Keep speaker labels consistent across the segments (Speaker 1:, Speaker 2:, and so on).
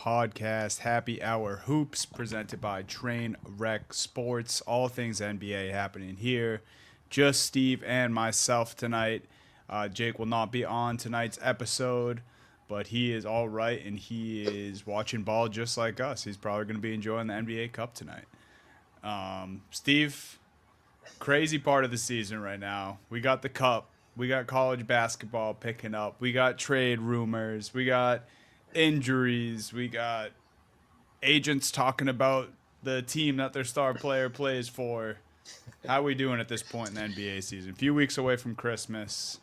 Speaker 1: podcast, Happy Hour Hoops, presented by Train Wreck Sports. All things NBA happening here. Just Steve and myself tonight. Jake will not be on tonight's episode, but he is all right and he is watching ball just like us. He's probably going to be enjoying the NBA Cup tonight. Steve, crazy part of the season right now. We got the Cup. We got college basketball picking up. We got trade rumors. We got injuries. We got agents talking about the team that their star player plays for. How are we doing at this point in the NBA season? A few weeks away from Christmas.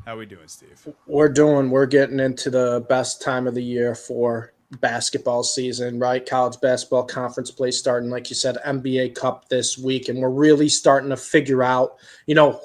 Speaker 1: How are we doing, Steve?
Speaker 2: We're getting into the best time of the year for basketball season, right? College basketball conference play starting, like you said, NBA Cup this week, and we're really starting to figure out,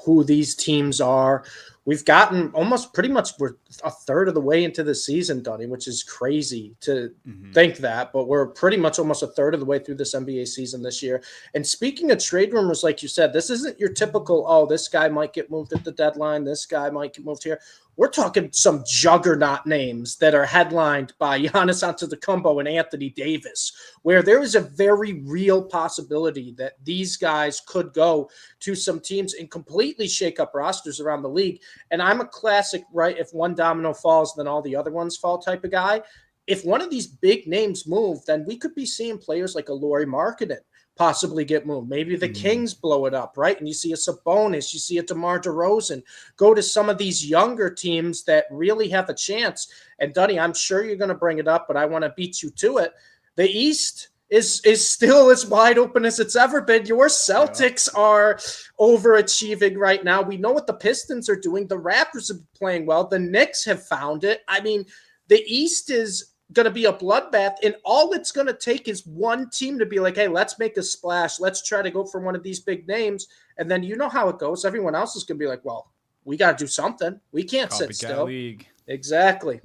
Speaker 2: who these teams are. We've gotten almost pretty much we're a third of the way into the season, Dunny, which is crazy to think that, but we're pretty much almost a third of the way through this NBA season this year. And speaking of trade rumors, like you said, this isn't your typical, this guy might get moved at the deadline, this guy might get moved here. We're talking some juggernaut names that are headlined by Giannis Antetokounmpo and Anthony Davis, where there is a very real possibility that these guys could go to some teams and completely shake up rosters around the league. And I'm a classic, right? If one domino falls, then all the other ones fall type of guy. If one of these big names move, then we could be seeing players like a Lauri Markkanen possibly get moved. Maybe the Kings blow it up, right? And you see a Sabonis, you see a DeMar DeRozan go to some of these younger teams that really have a chance. And Dunny, I'm sure you're going to bring it up, but I want to beat you to it. The East is still as wide open as it's ever been. Your Celtics are overachieving right now. We know what the Pistons are doing. The Raptors are playing well. The Knicks have found it. I mean, the East is going to be a bloodbath, and all it's going to take is one team to be like, hey, let's make a splash. Let's try to go for one of these big names. And then you know how it goes. Everyone else is going to be like, well, we got to do something. We can't sit still.
Speaker 1: League.
Speaker 2: Exactly.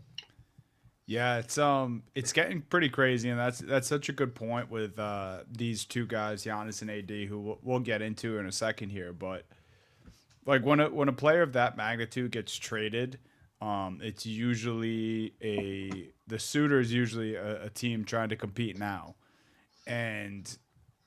Speaker 1: Yeah, it's getting pretty crazy, and that's such a good point with these two guys, Giannis and AD, who we'll get into in a second here. But like when a player of that magnitude gets traded, it's usually the suitor is usually a team trying to compete now, and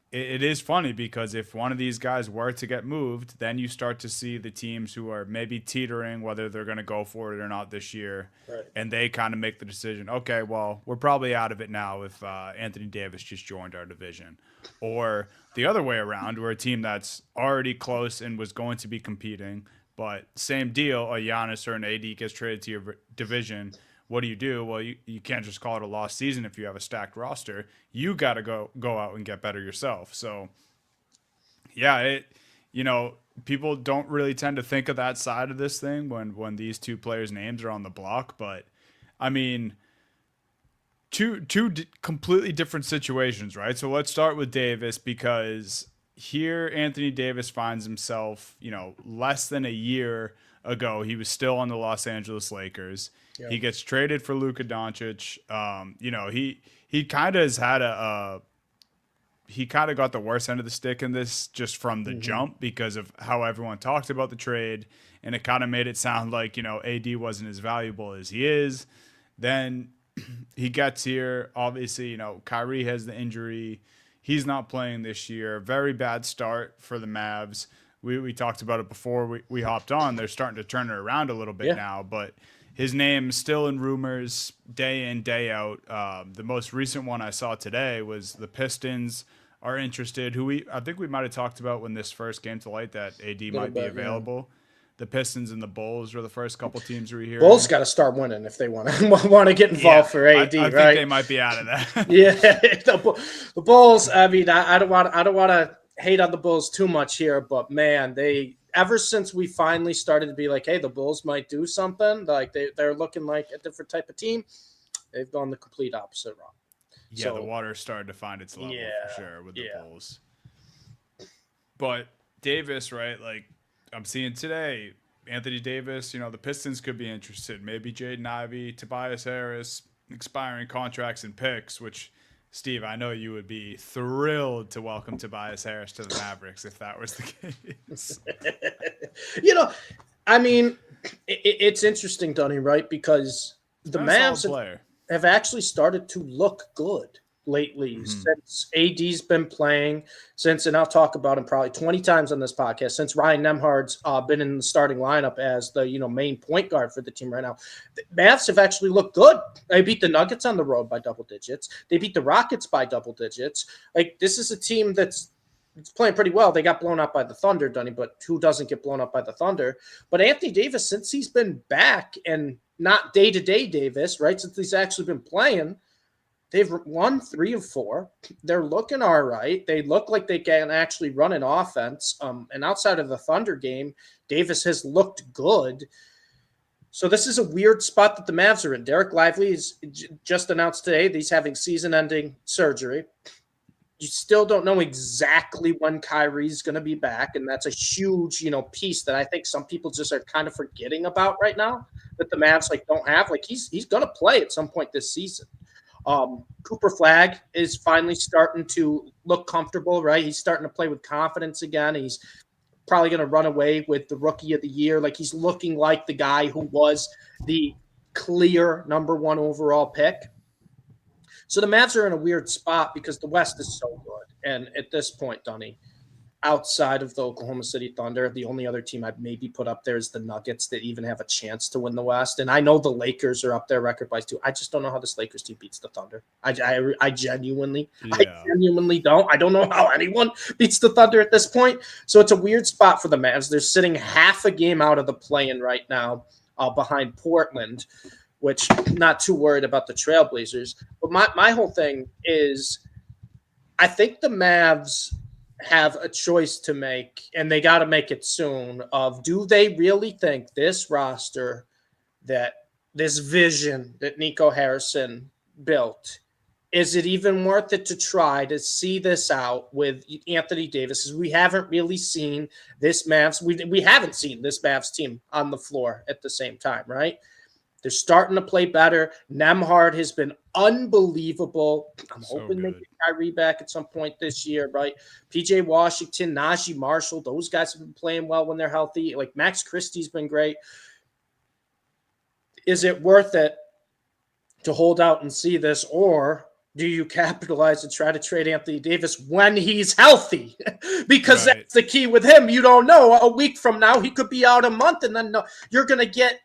Speaker 1: it is funny because if one of these guys were to get moved, then you start to see the teams who are maybe teetering whether they're going to go for it or not this year,
Speaker 2: right.
Speaker 1: And they kind of make the decision, okay, well, we're probably out of it now if Anthony Davis just joined our division. Or the other way around, where a team that's already close and was going to be competing, but same deal, a Giannis or an AD gets traded to your division. What do? Well, you can't just call it a lost season if you have a stacked roster. You got to go out and get better yourself. So, yeah, people don't really tend to think of that side of this thing when these two players' names are on the block. But, I mean, two completely different situations, right? So let's start with Davis because here Anthony Davis finds himself, less than a year ago, he was still on the Los Angeles Lakers. Yep. He gets traded for Luka Doncic. He kind of has had he kind of got the worst end of the stick in this just from the jump because of how everyone talked about the trade, and it kind of made it sound like AD wasn't as valuable as he is. Then he gets here. Obviously, Kyrie has the injury. He's not playing this year. Very bad start for the Mavs. We talked about it before we hopped on. They're starting to turn it around a little bit now, but his name's still in rumors day in, day out. The most recent one I saw today was the Pistons are interested, I think we might have talked about when this first came to light that AD might be available. Yeah. The Pistons and the Bulls were the first couple teams we were hearing.
Speaker 2: Bulls got to start winning if they want to get involved for AD,
Speaker 1: I
Speaker 2: right?
Speaker 1: think they might be out of that.
Speaker 2: Yeah, the Bulls. I mean, I don't want to hate on the Bulls too much here, but man, ever since we finally started to be like, hey, the Bulls might do something, like they're looking like a different type of team, they've gone the complete opposite route.
Speaker 1: Yeah, so, the water started to find its level for sure with the Bulls. But Davis, right, like I'm seeing today, Anthony Davis, the Pistons could be interested. Maybe Jaden Ivey, Tobias Harris, expiring contracts and picks, which Steve, I know you would be thrilled to welcome Tobias Harris to the Mavericks if that was the case.
Speaker 2: I mean, it's interesting, Dunny, right? Because the Mavs, have actually started to look good lately since AD's been playing, and I'll talk about him probably 20 times on this podcast, since Ryan Nemhard's been in the starting lineup as the main point guard for the team right now. The Mavs have actually looked good. They beat the Nuggets on the road by double digits. They beat the Rockets by double digits. Like, this is a team that's playing pretty well. They got blown up by the Thunder, Dunny, but who doesn't get blown up by the Thunder? But Anthony Davis, since he's been back and not day-to-day Davis, right, since he's actually been playing, they've won 3 of 4. They're looking all right. They look like they can actually run an offense. And outside of the Thunder game, Davis has looked good. So this is a weird spot that the Mavs are in. Derek Lively is just announced today that he's having season-ending surgery. You still don't know exactly when Kyrie's going to be back, and that's a huge, piece that I think some people just are kind of forgetting about right now, that the Mavs don't have. He's going to play at some point this season. Cooper Flagg is finally starting to look comfortable, right? He's starting to play with confidence again. He's probably going to run away with the Rookie of the Year. He's looking like the guy who was the clear number 1 overall pick. So the Mavs are in a weird spot because the West is so good. And at this point, Dunny, outside of the Oklahoma City Thunder, the only other team I'd maybe put up there is the Nuggets that even have a chance to win the West. And I know the Lakers are up there record-wise too. I just don't know how this Lakers team beats the Thunder. I genuinely don't. I don't know how anyone beats the Thunder at this point. So it's a weird spot for the Mavs. They're sitting half a game out of the play-in right now behind Portland, which I'm not too worried about the Trailblazers. But my whole thing is I think the Mavs have a choice to make, and they got to make it soon, of do they really think this roster, that this vision that Nico Harrison built, is it even worth it to try to see this out with Anthony Davis? Because we haven't really seen this Mavs. We haven't seen this Mavs team on the floor at the same time, right? They're starting to play better. Nemhard has been unbelievable. I'm hoping they get Kyrie back at some point this year, right? PJ Washington, Najee Marshall, those guys have been playing well when they're healthy. Max Christie's been great. Is it worth it to hold out and see this, or do you capitalize and try to trade Anthony Davis when he's healthy? Because that's the key with him. You don't know. A week from now, he could be out a month, and then you're going to get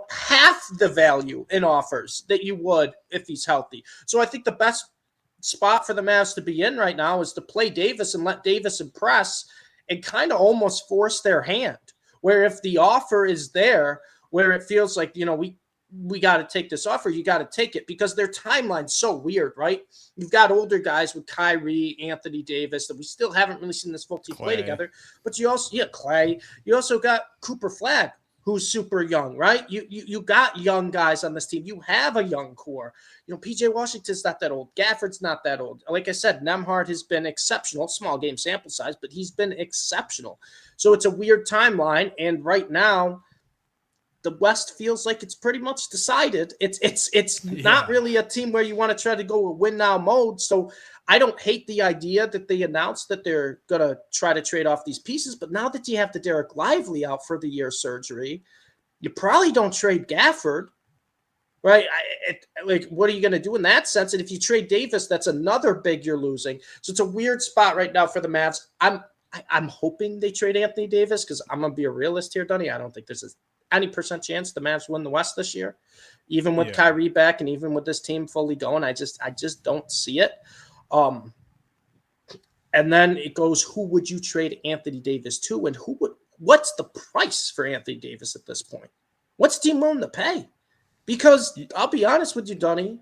Speaker 2: half the value in offers that you would if he's healthy. So I think the best spot for the Mavs to be in right now is to play Davis and let Davis impress and kind of almost force their hand, where if the offer is there, where it feels like, we got to take this offer, you got to take it, because their timeline's so weird, right? You've got older guys with Kyrie, Anthony Davis, that we still haven't really seen this full team play together. But you also, Clay, you also got Cooper Flagg, who's super young, right? You got young guys on this team. You have a young core. PJ Washington's not that old. Gafford's not that old. Like I said, Nemhard has been exceptional. Small game sample size, but he's been exceptional. So it's a weird timeline. And right now, the West feels like it's pretty much decided. It's not really a team where you want to try to go win now mode. So I don't hate the idea that they announced that they're going to try to trade off these pieces. But now that you have the Derek Lively out for the year surgery, you probably don't trade Gafford, right? What are you going to do in that sense? And if you trade Davis, that's another big you're losing. So it's a weird spot right now for the Mavs. I'm hoping they trade Anthony Davis, because I'm going to be a realist here, Dunny. I don't think there's any percent chance the Mavs win the West this year, even with Kyrie back and even with this team fully going. I just don't see it. And then it goes, who would you trade Anthony Davis to, and what's the price for Anthony Davis at this point? What's the team willing to pay? Because I'll be honest with you, Dunny,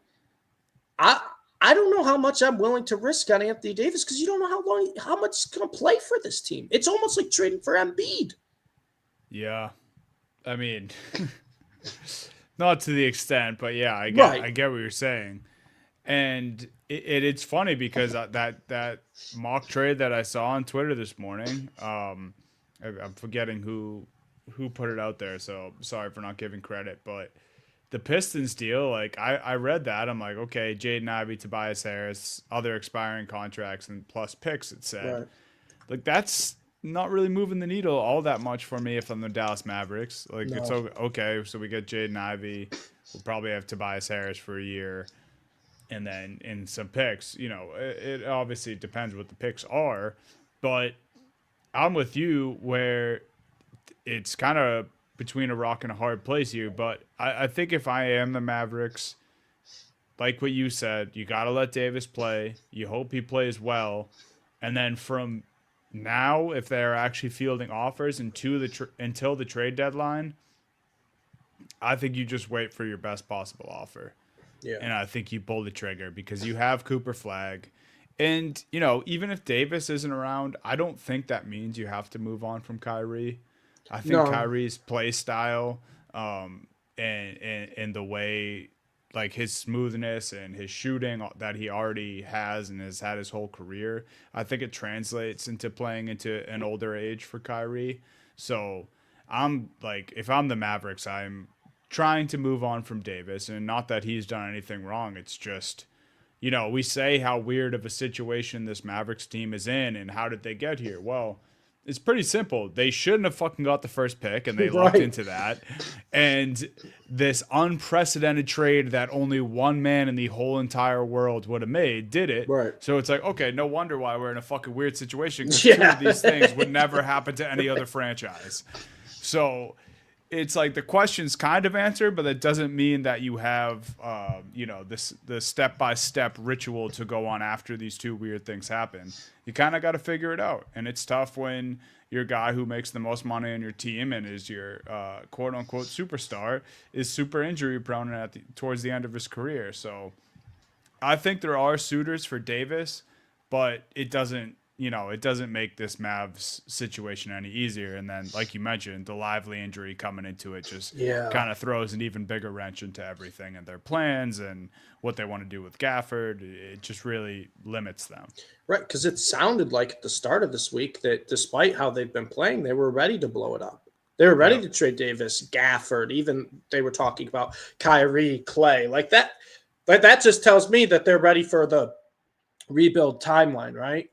Speaker 2: I don't know how much I'm willing to risk on Anthony Davis, because you don't know how much he's going to play for this team. It's almost like trading for Embiid.
Speaker 1: Yeah. I mean, not to the extent, but yeah, I get what you're saying. And it's funny because that mock trade that I saw on Twitter this morning, I'm forgetting who put it out there, so sorry for not giving credit, but the Pistons deal, I read that, I'm like, okay, Jaden Ivey, Tobias Harris, other expiring contracts, and plus picks, it said. Right. That's not really moving the needle all that much for me if I'm the Dallas Mavericks. It's okay, so we get Jaden Ivey. We'll probably have Tobias Harris for a year, and then in some picks. It obviously depends what the picks are, but I'm with you where it's kind of between a rock and a hard place here. But I think if I am the Mavericks, like what you said, you got to let Davis play. You hope he plays well. And then from now, if they're actually fielding offers until the trade deadline, I think you just wait for your best possible offer.
Speaker 2: Yeah.
Speaker 1: And I think you pull the trigger because you have Cooper Flag. And, even if Davis isn't around, I don't think that means you have to move on from Kyrie. I think
Speaker 2: No.
Speaker 1: Kyrie's play style and the way, like his smoothness and his shooting that he already has and has had his whole career, I think it translates into playing into an older age for Kyrie. So I'm like, if I'm the Mavericks, I'm trying to move on from Davis, and not that he's done anything wrong. It's just, we say how weird of a situation this Mavericks team is in and how did they get here? Well, it's pretty simple. They shouldn't have fucking got the first pick, and they lucked into that. And this unprecedented trade that only one man in the whole entire world would have made did it.
Speaker 2: Right.
Speaker 1: So it's like, okay, no wonder why we're in a fucking weird situation, because two of these things would never happen to any other franchise. So it's like the question's kind of answered, but that doesn't mean that you have, the step-by-step ritual to go on after these two weird things happen. You kind of got to figure it out. And it's tough when your guy who makes the most money on your team and is your quote-unquote superstar is super injury-prone towards the end of his career. So I think there are suitors for Davis, but it doesn't make this Mavs situation any easier. And then, like you mentioned, the Lively injury coming into it just kind of throws an even bigger wrench into everything and their plans and what they want to do with Gafford. It just really limits them.
Speaker 2: Right, because it sounded like at the start of this week that despite how they've been playing, they were ready to blow it up. They were ready to trade Davis, Gafford, even they were talking about Kyrie, Clay. Like that just tells me that they're ready for the rebuild timeline, right?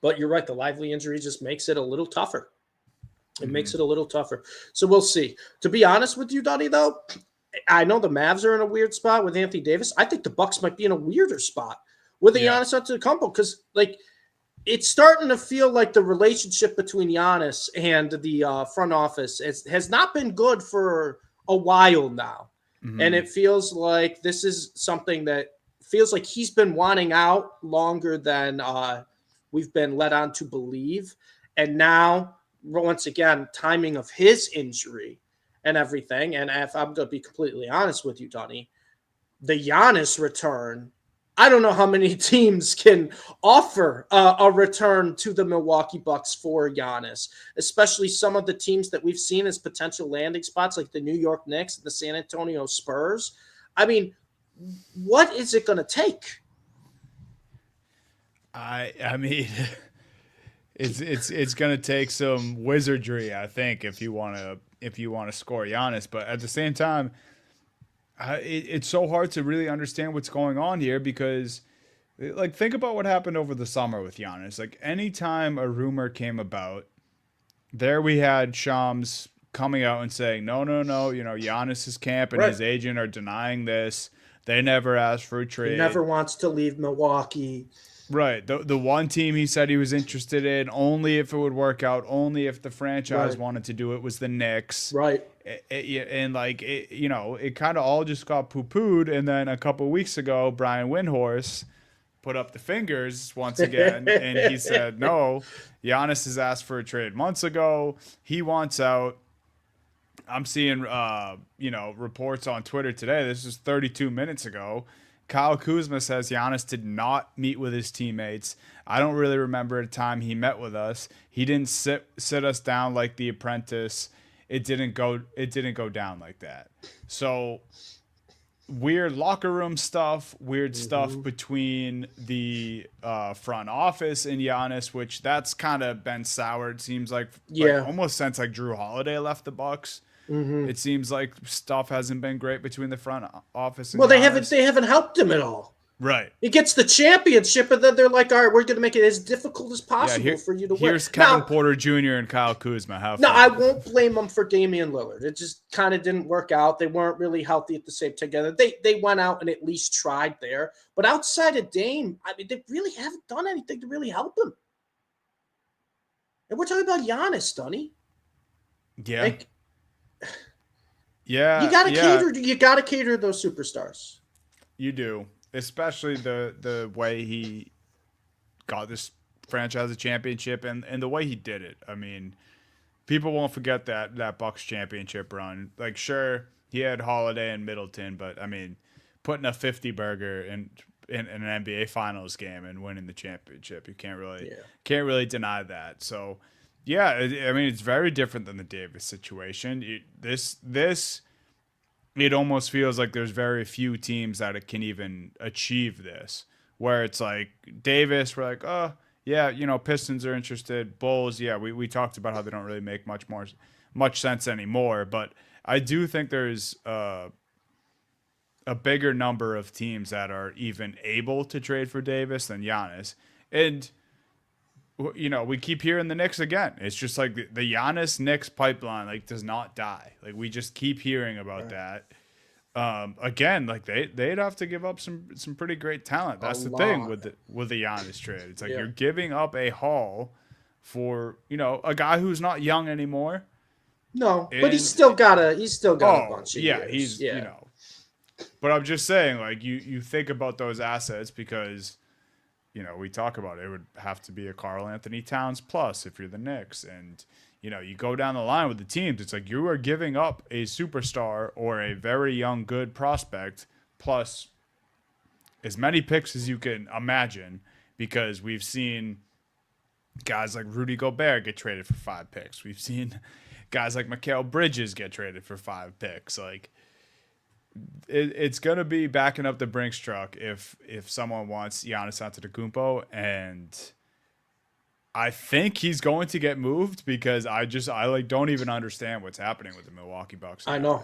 Speaker 2: But you're right. The Lively injury just makes it a little tougher. It makes it a little tougher. So we'll see. To be honest with you, Duddy, though, I know the Mavs are in a weird spot with Anthony Davis. I think the Bucks might be in a weirder spot with Giannis Antetokounmpo because, like, it's starting to feel like the relationship between Giannis and the front office has not been good for a while now. Mm-hmm. And it feels like this is something that feels like he's been wanting out longer than we've been led on to believe. And now, once again, timing of his injury and everything. And if I'm going to be completely honest with you, Donnie, the Giannis return, I don't know how many teams can offer a return to the Milwaukee Bucks for Giannis, especially some of the teams that we've seen as potential landing spots, like the New York Knicks, the San Antonio Spurs. I mean, what is it going to take?
Speaker 1: I mean, it's gonna take some wizardry, I think, if you want to score Giannis. But at the same time, it's so hard to really understand what's going on here because, like, think about what happened over the summer with Giannis. Like, anytime a rumor came about, there we had Shams coming out and saying, no, Giannis's camp and his agent are denying this. They never asked for a trade.
Speaker 2: He never wants to leave Milwaukee.
Speaker 1: Right. The one team he said he was interested in, only if it would work out, only if the franchise wanted to do it, was the Knicks.
Speaker 2: Right.
Speaker 1: It kind of all just got poo-pooed. And then a couple of weeks ago, Brian Windhorst put up the fingers once again. And he said, no, Giannis has asked for a trade months ago. He wants out. I'm seeing, reports on Twitter today. This is 32 minutes ago. Kyle Kuzma says Giannis did not meet with his teammates. I don't really remember a time he met with us. He didn't sit us down like The Apprentice. It didn't go down like that. So weird locker room stuff, weird stuff between the front office and Giannis, which that's kind of been soured. Seems like almost since like Drew Holiday left the Bucks. Mm-hmm. It seems like stuff hasn't been great between the front office and
Speaker 2: Giannis. They haven't helped him at all.
Speaker 1: Right.
Speaker 2: He gets the championship, and then they're like, all right, we're going to make it as difficult as
Speaker 1: Yeah.
Speaker 2: possible for you to win.
Speaker 1: Here's Kevin Porter Jr. and Kyle Kuzma. Have
Speaker 2: No,
Speaker 1: fun.
Speaker 2: I won't blame them for Damian Lillard. It just kind of didn't work out. They weren't really healthy at the same together. They went out and at least tried there. But outside of Dame, I mean, they really haven't done anything to really help him. And we're talking about Giannis, Dunny.
Speaker 1: Yeah.
Speaker 2: Like,
Speaker 1: yeah.
Speaker 2: You gotta cater to those superstars.
Speaker 1: You do. Especially the way he got this franchise a championship and the way he did it. I mean, people won't forget that Bucks championship run. Like, sure, he had Holiday and Middleton, but I mean, putting a 50 burger in an NBA Finals game and winning the championship, you can't really deny that. So, yeah, I mean, it's very different than the Davis situation. It almost feels like there's very few teams that can even achieve this. Where it's like Davis, we're like, oh yeah, Pistons are interested. Bulls, yeah, we talked about how they don't really make much sense anymore. But I do think there's a bigger number of teams that are even able to trade for Davis than Giannis. And we keep hearing the Knicks again. It's just like the Giannis Knicks pipeline does not die. Like, we just keep hearing about that. Again, like they'd have to give up some pretty great talent. That's the thing with the Giannis trade. It's like you're giving up a haul for a guy who's not young anymore.
Speaker 2: No, but he's still got a bunch of years.
Speaker 1: But I'm just saying, like, you think about those assets because we talk about it would have to be a Karl Anthony Towns plus if you're the Knicks, and you go down the line with the teams, it's like you are giving up a superstar or a very young, good prospect plus as many picks as you can imagine, because we've seen guys like Rudy Gobert get traded for 5 picks. We've seen guys like Mikal Bridges get traded for 5 picks. Like, it's going to be backing up the Brinks truck if someone wants Giannis Antetokounmpo, and I think he's going to get moved because I don't even understand what's happening with the Milwaukee Bucks.
Speaker 2: I know.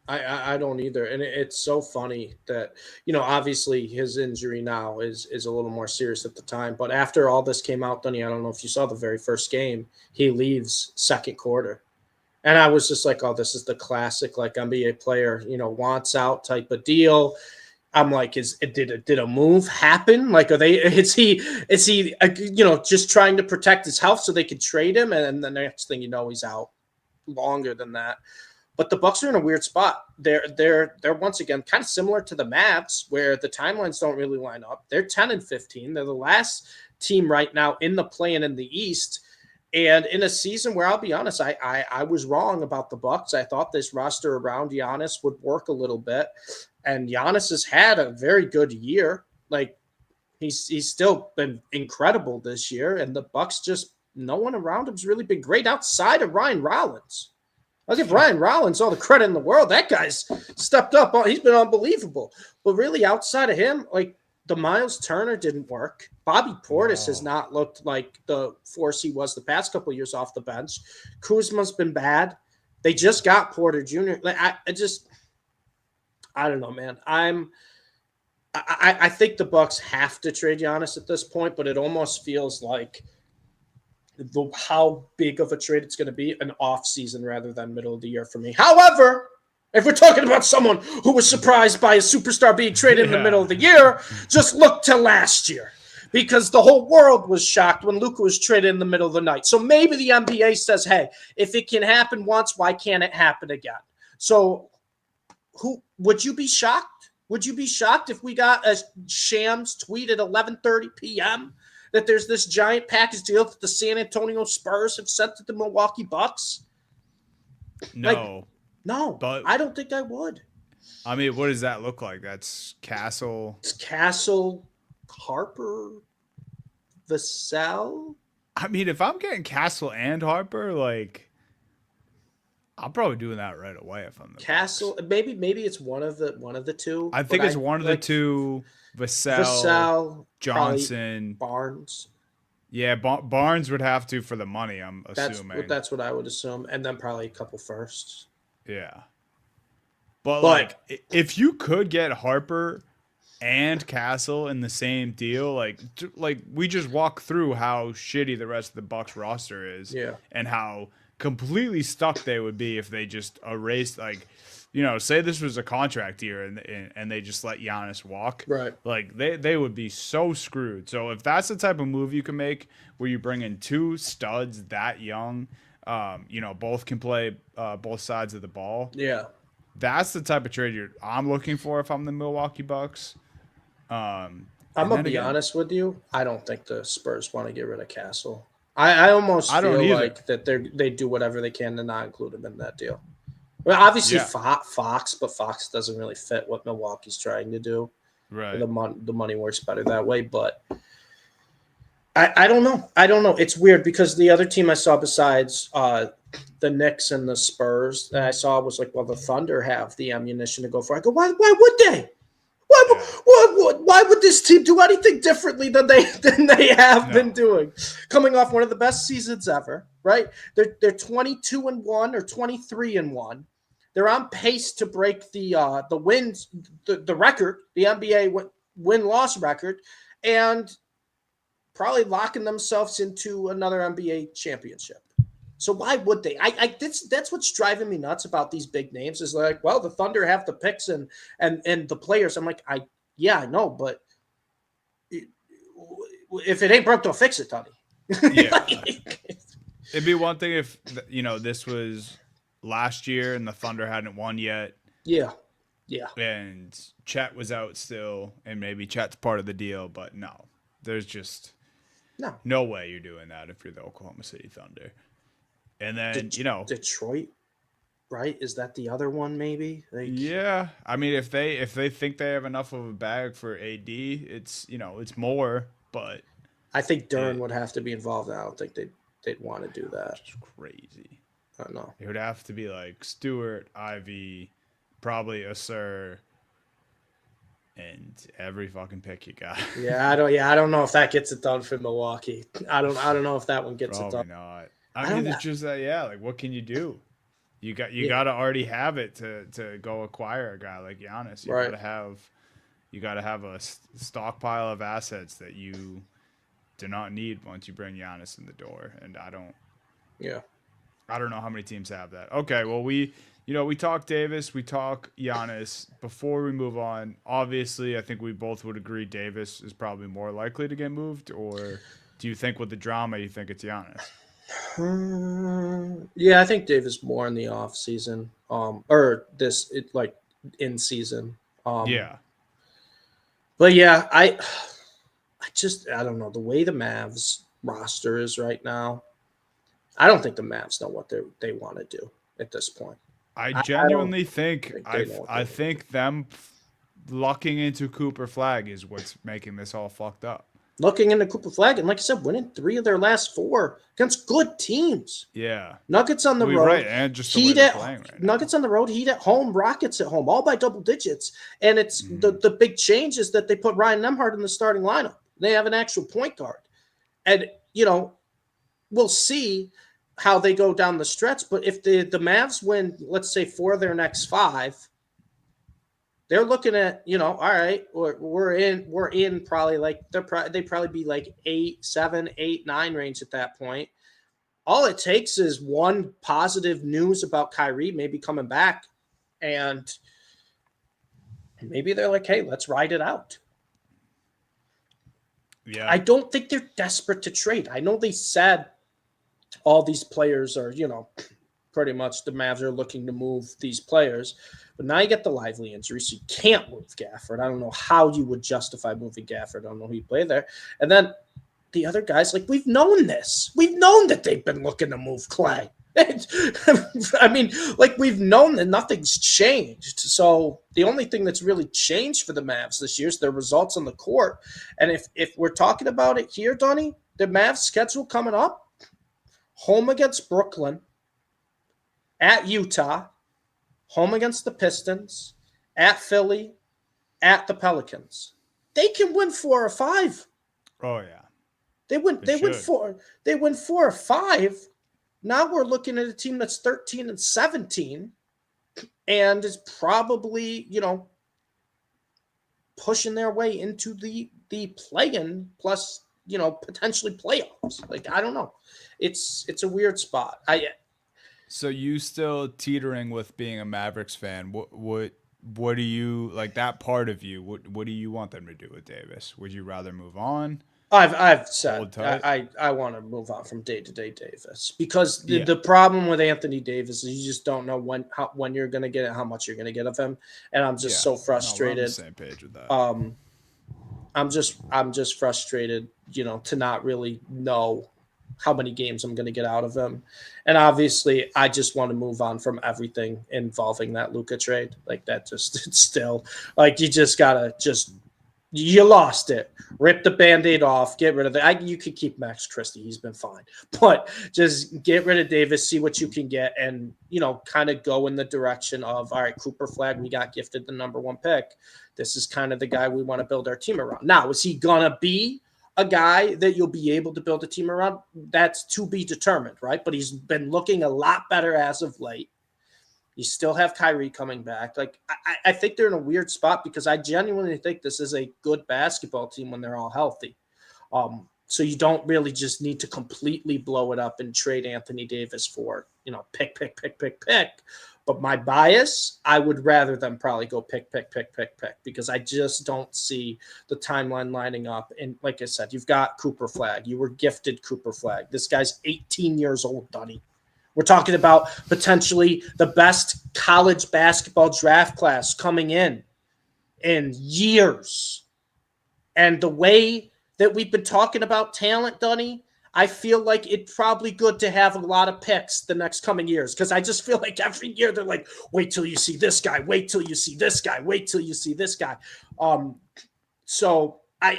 Speaker 2: I don't either. And it's so funny that, obviously his injury now is a little more serious at the time. But after all this came out, Dunny, I don't know if you saw the very first game, he leaves second quarter. And I was just like, oh, this is the classic, like, NBA player, wants out type of deal. I'm like, did a move happen? Like, is he just trying to protect his health so they could trade him? And the next thing he's out longer than that. But the Bucks are in a weird spot. They're once again kind of similar to the Mavs, where the timelines don't really line up. They're 10-15. They're the last team right now in the play-in in the East. And in a season where, I'll be honest, I was wrong about the Bucks. I thought this roster around Giannis would work a little bit. And Giannis has had a very good year. Like, he's still been incredible this year. And the Bucks, just no one around him's really been great outside of Ryan Rollins. I'll give Ryan Rollins all the credit in the world. That guy's stepped up. He's been unbelievable. But really, outside of him, like, the Miles Turner didn't work. Bobby Portis has not looked like the force he was the past couple of years off the bench. Kuzma's been bad. They just got Porter Jr. Like, I don't know, man. I think the Bucks have to trade Giannis at this point, but it almost feels like how big of a trade it's going to be an off season rather than middle of the year for me. However, if we're talking about someone who was surprised by a superstar being traded in the middle of the year, just look to last year, because the whole world was shocked when Luka was traded in the middle of the night. So maybe the NBA says, hey, if it can happen once, why can't it happen again? So who would you be shocked? Would you be shocked if we got a Shams tweet at 11:30 p.m. that there's this giant package deal that the San Antonio Spurs have sent to the Milwaukee Bucks?
Speaker 1: No.
Speaker 2: No, but I don't think I would.
Speaker 1: I mean, what does that look like? That's Castle.
Speaker 2: It's Castle, Harper, Vassell.
Speaker 1: I mean, if I'm getting Castle and Harper, like, I'm probably doing that right away if I'm the
Speaker 2: Castle.
Speaker 1: Bucks.
Speaker 2: Maybe it's one of the two.
Speaker 1: I think it's one of the two. Vassell, Johnson,
Speaker 2: Barnes.
Speaker 1: Yeah, Barnes would have to for the money, I'm assuming.
Speaker 2: That's what I would assume, and then probably a couple firsts.
Speaker 1: Yeah. But like, if you could get Harper and Castle in the same deal, like we just walk through how shitty the rest of the Bucks roster is,
Speaker 2: Yeah.
Speaker 1: and how completely stuck they would be if they just erased, like, say this was a contract year and they just let Giannis walk.
Speaker 2: Right.
Speaker 1: Like they would be so screwed. So if that's the type of move you can make where you bring in two studs that young, both can play both sides of the ball.
Speaker 2: Yeah.
Speaker 1: That's the type of trade I'm looking for if I'm the Milwaukee Bucks.
Speaker 2: I'm
Speaker 1: And
Speaker 2: gonna
Speaker 1: then
Speaker 2: be
Speaker 1: again,
Speaker 2: honest with you. I don't think the Spurs want to get rid of Castle. I almost
Speaker 1: I don't
Speaker 2: feel
Speaker 1: either.
Speaker 2: like that they do whatever they can to not include him in that deal. Well, obviously
Speaker 1: Yeah,
Speaker 2: Fox, but Fox doesn't really fit what Milwaukee's trying to do.
Speaker 1: right.
Speaker 2: The money works better that way, but I don't know. I don't know. It's weird because the other team I saw besides the Knicks and the Spurs that I saw was like, well, the Thunder have the ammunition to go for. I go, why would they?
Speaker 1: Yeah.
Speaker 2: Why would this team do anything differently than they have been
Speaker 1: No.
Speaker 2: doing? Coming off one of the best seasons ever, right? They're 22-1 or 23-1. They're on pace to break the wins the record, the NBA win loss record, and probably locking themselves into another NBA championship. So why would they? That's what's driving me nuts about these big names is like, well, the Thunder have the picks and the players. I'm like, I know, but if it ain't broke, don't fix it, Tony.
Speaker 1: Yeah. It'd be one thing if this was last year and the Thunder hadn't won yet,
Speaker 2: yeah,
Speaker 1: and Chet was out still, and maybe Chet's part of the deal. But no, there's just
Speaker 2: no.
Speaker 1: no way you're doing that if you're the Oklahoma City Thunder. And then
Speaker 2: Detroit, right? Is that the other one? Maybe. Like,
Speaker 1: yeah. I mean, if they think they have enough of a bag for AD, it's more. But
Speaker 2: I think Duran would have to be involved. I don't think they'd want to do that.
Speaker 1: it's crazy.
Speaker 2: I don't know.
Speaker 1: It would have to be like Stewart, Ivy, probably a Sir, and every fucking pick you got.
Speaker 2: Yeah, I don't know if that gets it done for Milwaukee. I don't know if that one gets
Speaker 1: Probably
Speaker 2: it done.
Speaker 1: not. I mean, it's just that, like, what can you do? You got to already have it to go acquire a guy like Giannis. You got to have a stockpile of assets that you do not need once you bring Giannis in the door. And I don't know how many teams have that. Okay, well, we talk Davis, we talk Giannis. Before we move on, obviously, I think we both would agree Davis is probably more likely to get moved. Or do you think with the drama, you think it's Giannis?
Speaker 2: Yeah, I think Davis more in the off season, or like in season.
Speaker 1: Yeah,
Speaker 2: but yeah, I don't know the way the Mavs roster is right now. I don't think the Mavs know what they want to do at this point.
Speaker 1: I genuinely think
Speaker 2: I
Speaker 1: think them lucking into Cooper Flag is what's making this all fucked up.
Speaker 2: Looking into Cooper Flag, and like I said, winning 3 of their last 4 against good teams.
Speaker 1: Yeah.
Speaker 2: Nuggets on the road.
Speaker 1: Right, and just
Speaker 2: Heat at Nuggets on the road, Heat at home, Rockets at home, all by double digits. And it's the big change is that they put Ryan Nembhard in the starting lineup. They have an actual point guard. And, we'll see how they go down the stretch. But if the Mavs win, let's say 4 of their next 5, they're looking at, all right, we're in probably like they probably be like 8, 7, 8, 9 range at that point. All it takes is one positive news about Kyrie maybe coming back, and maybe they're like, hey, let's ride it out.
Speaker 1: Yeah.
Speaker 2: I don't think they're desperate to trade. I know they said all these players are, pretty much the Mavs are looking to move these players. But now you get the Lively injury, so you can't move Gafford. I don't know how you would justify moving Gafford. I don't know who you play there. And then the other guys, like, we've known this. We've known that they've been looking to move Clay. I mean, like, we've known that nothing's changed. So the only thing that's really changed for the Mavs this year is their results on the court. And if we're talking about it here, Donnie, the Mavs schedule coming up, home against Brooklyn, at Utah, home against the Pistons, at Philly, at the Pelicans. They can win 4 or 5.
Speaker 1: Oh yeah.
Speaker 2: They win 4 or 5. Now we're looking at a team that's 13 and 17 and is probably, pushing their way into the play-in plus, potentially playoffs. Like, I don't know. It's a weird spot.
Speaker 1: So you still teetering with being a Mavericks fan? What do you like that part of you? What do you want them to do with Davis? Would you rather move on,
Speaker 2: I've said
Speaker 1: hold tight?
Speaker 2: I want to move on from day to day Davis, because
Speaker 1: Yeah,
Speaker 2: the problem with Anthony Davis is you just don't know when you're going to get it, how much you're going to get of him, and I'm just
Speaker 1: yeah.
Speaker 2: so
Speaker 1: No, we're on the
Speaker 2: frustrated.
Speaker 1: same page with that.
Speaker 2: Um, I'm just frustrated, to not really know how many games I'm going to get out of him, and obviously I just want to move on from everything involving that Luka trade. Like, that just it's still like you just gotta just you lost it. Rip the band-aid off. Get rid of it. You could keep Max Christie. He's been fine. But just get rid of Davis, see what you can get, and, kind of go in the direction of, all right, Cooper Flag, we got gifted the number one pick. This is kind of the guy we want to build our team around. Now, is he going to be a guy that you'll be able to build a team around? That's to be determined, right? But he's been looking a lot better as of late. You still have Kyrie coming back. Like, I think they're in a weird spot, because I genuinely think this is a good basketball team when they're all healthy. So you don't really just need to completely blow it up and trade Anthony Davis for, pick. But my bias, I would rather them probably go pick, because I just don't see the timeline lining up. And like I said, you've got Cooper Flag. You were gifted Cooper Flag. This guy's 18 years old, Dunny. We're talking about potentially the best college basketball draft class coming in years. And the way that we've been talking about talent, Dunny, I feel like it's probably good to have a lot of picks the next coming years, because I just feel like every year they're like, wait till you see this guy, wait till you see this guy, wait till you see this guy. So I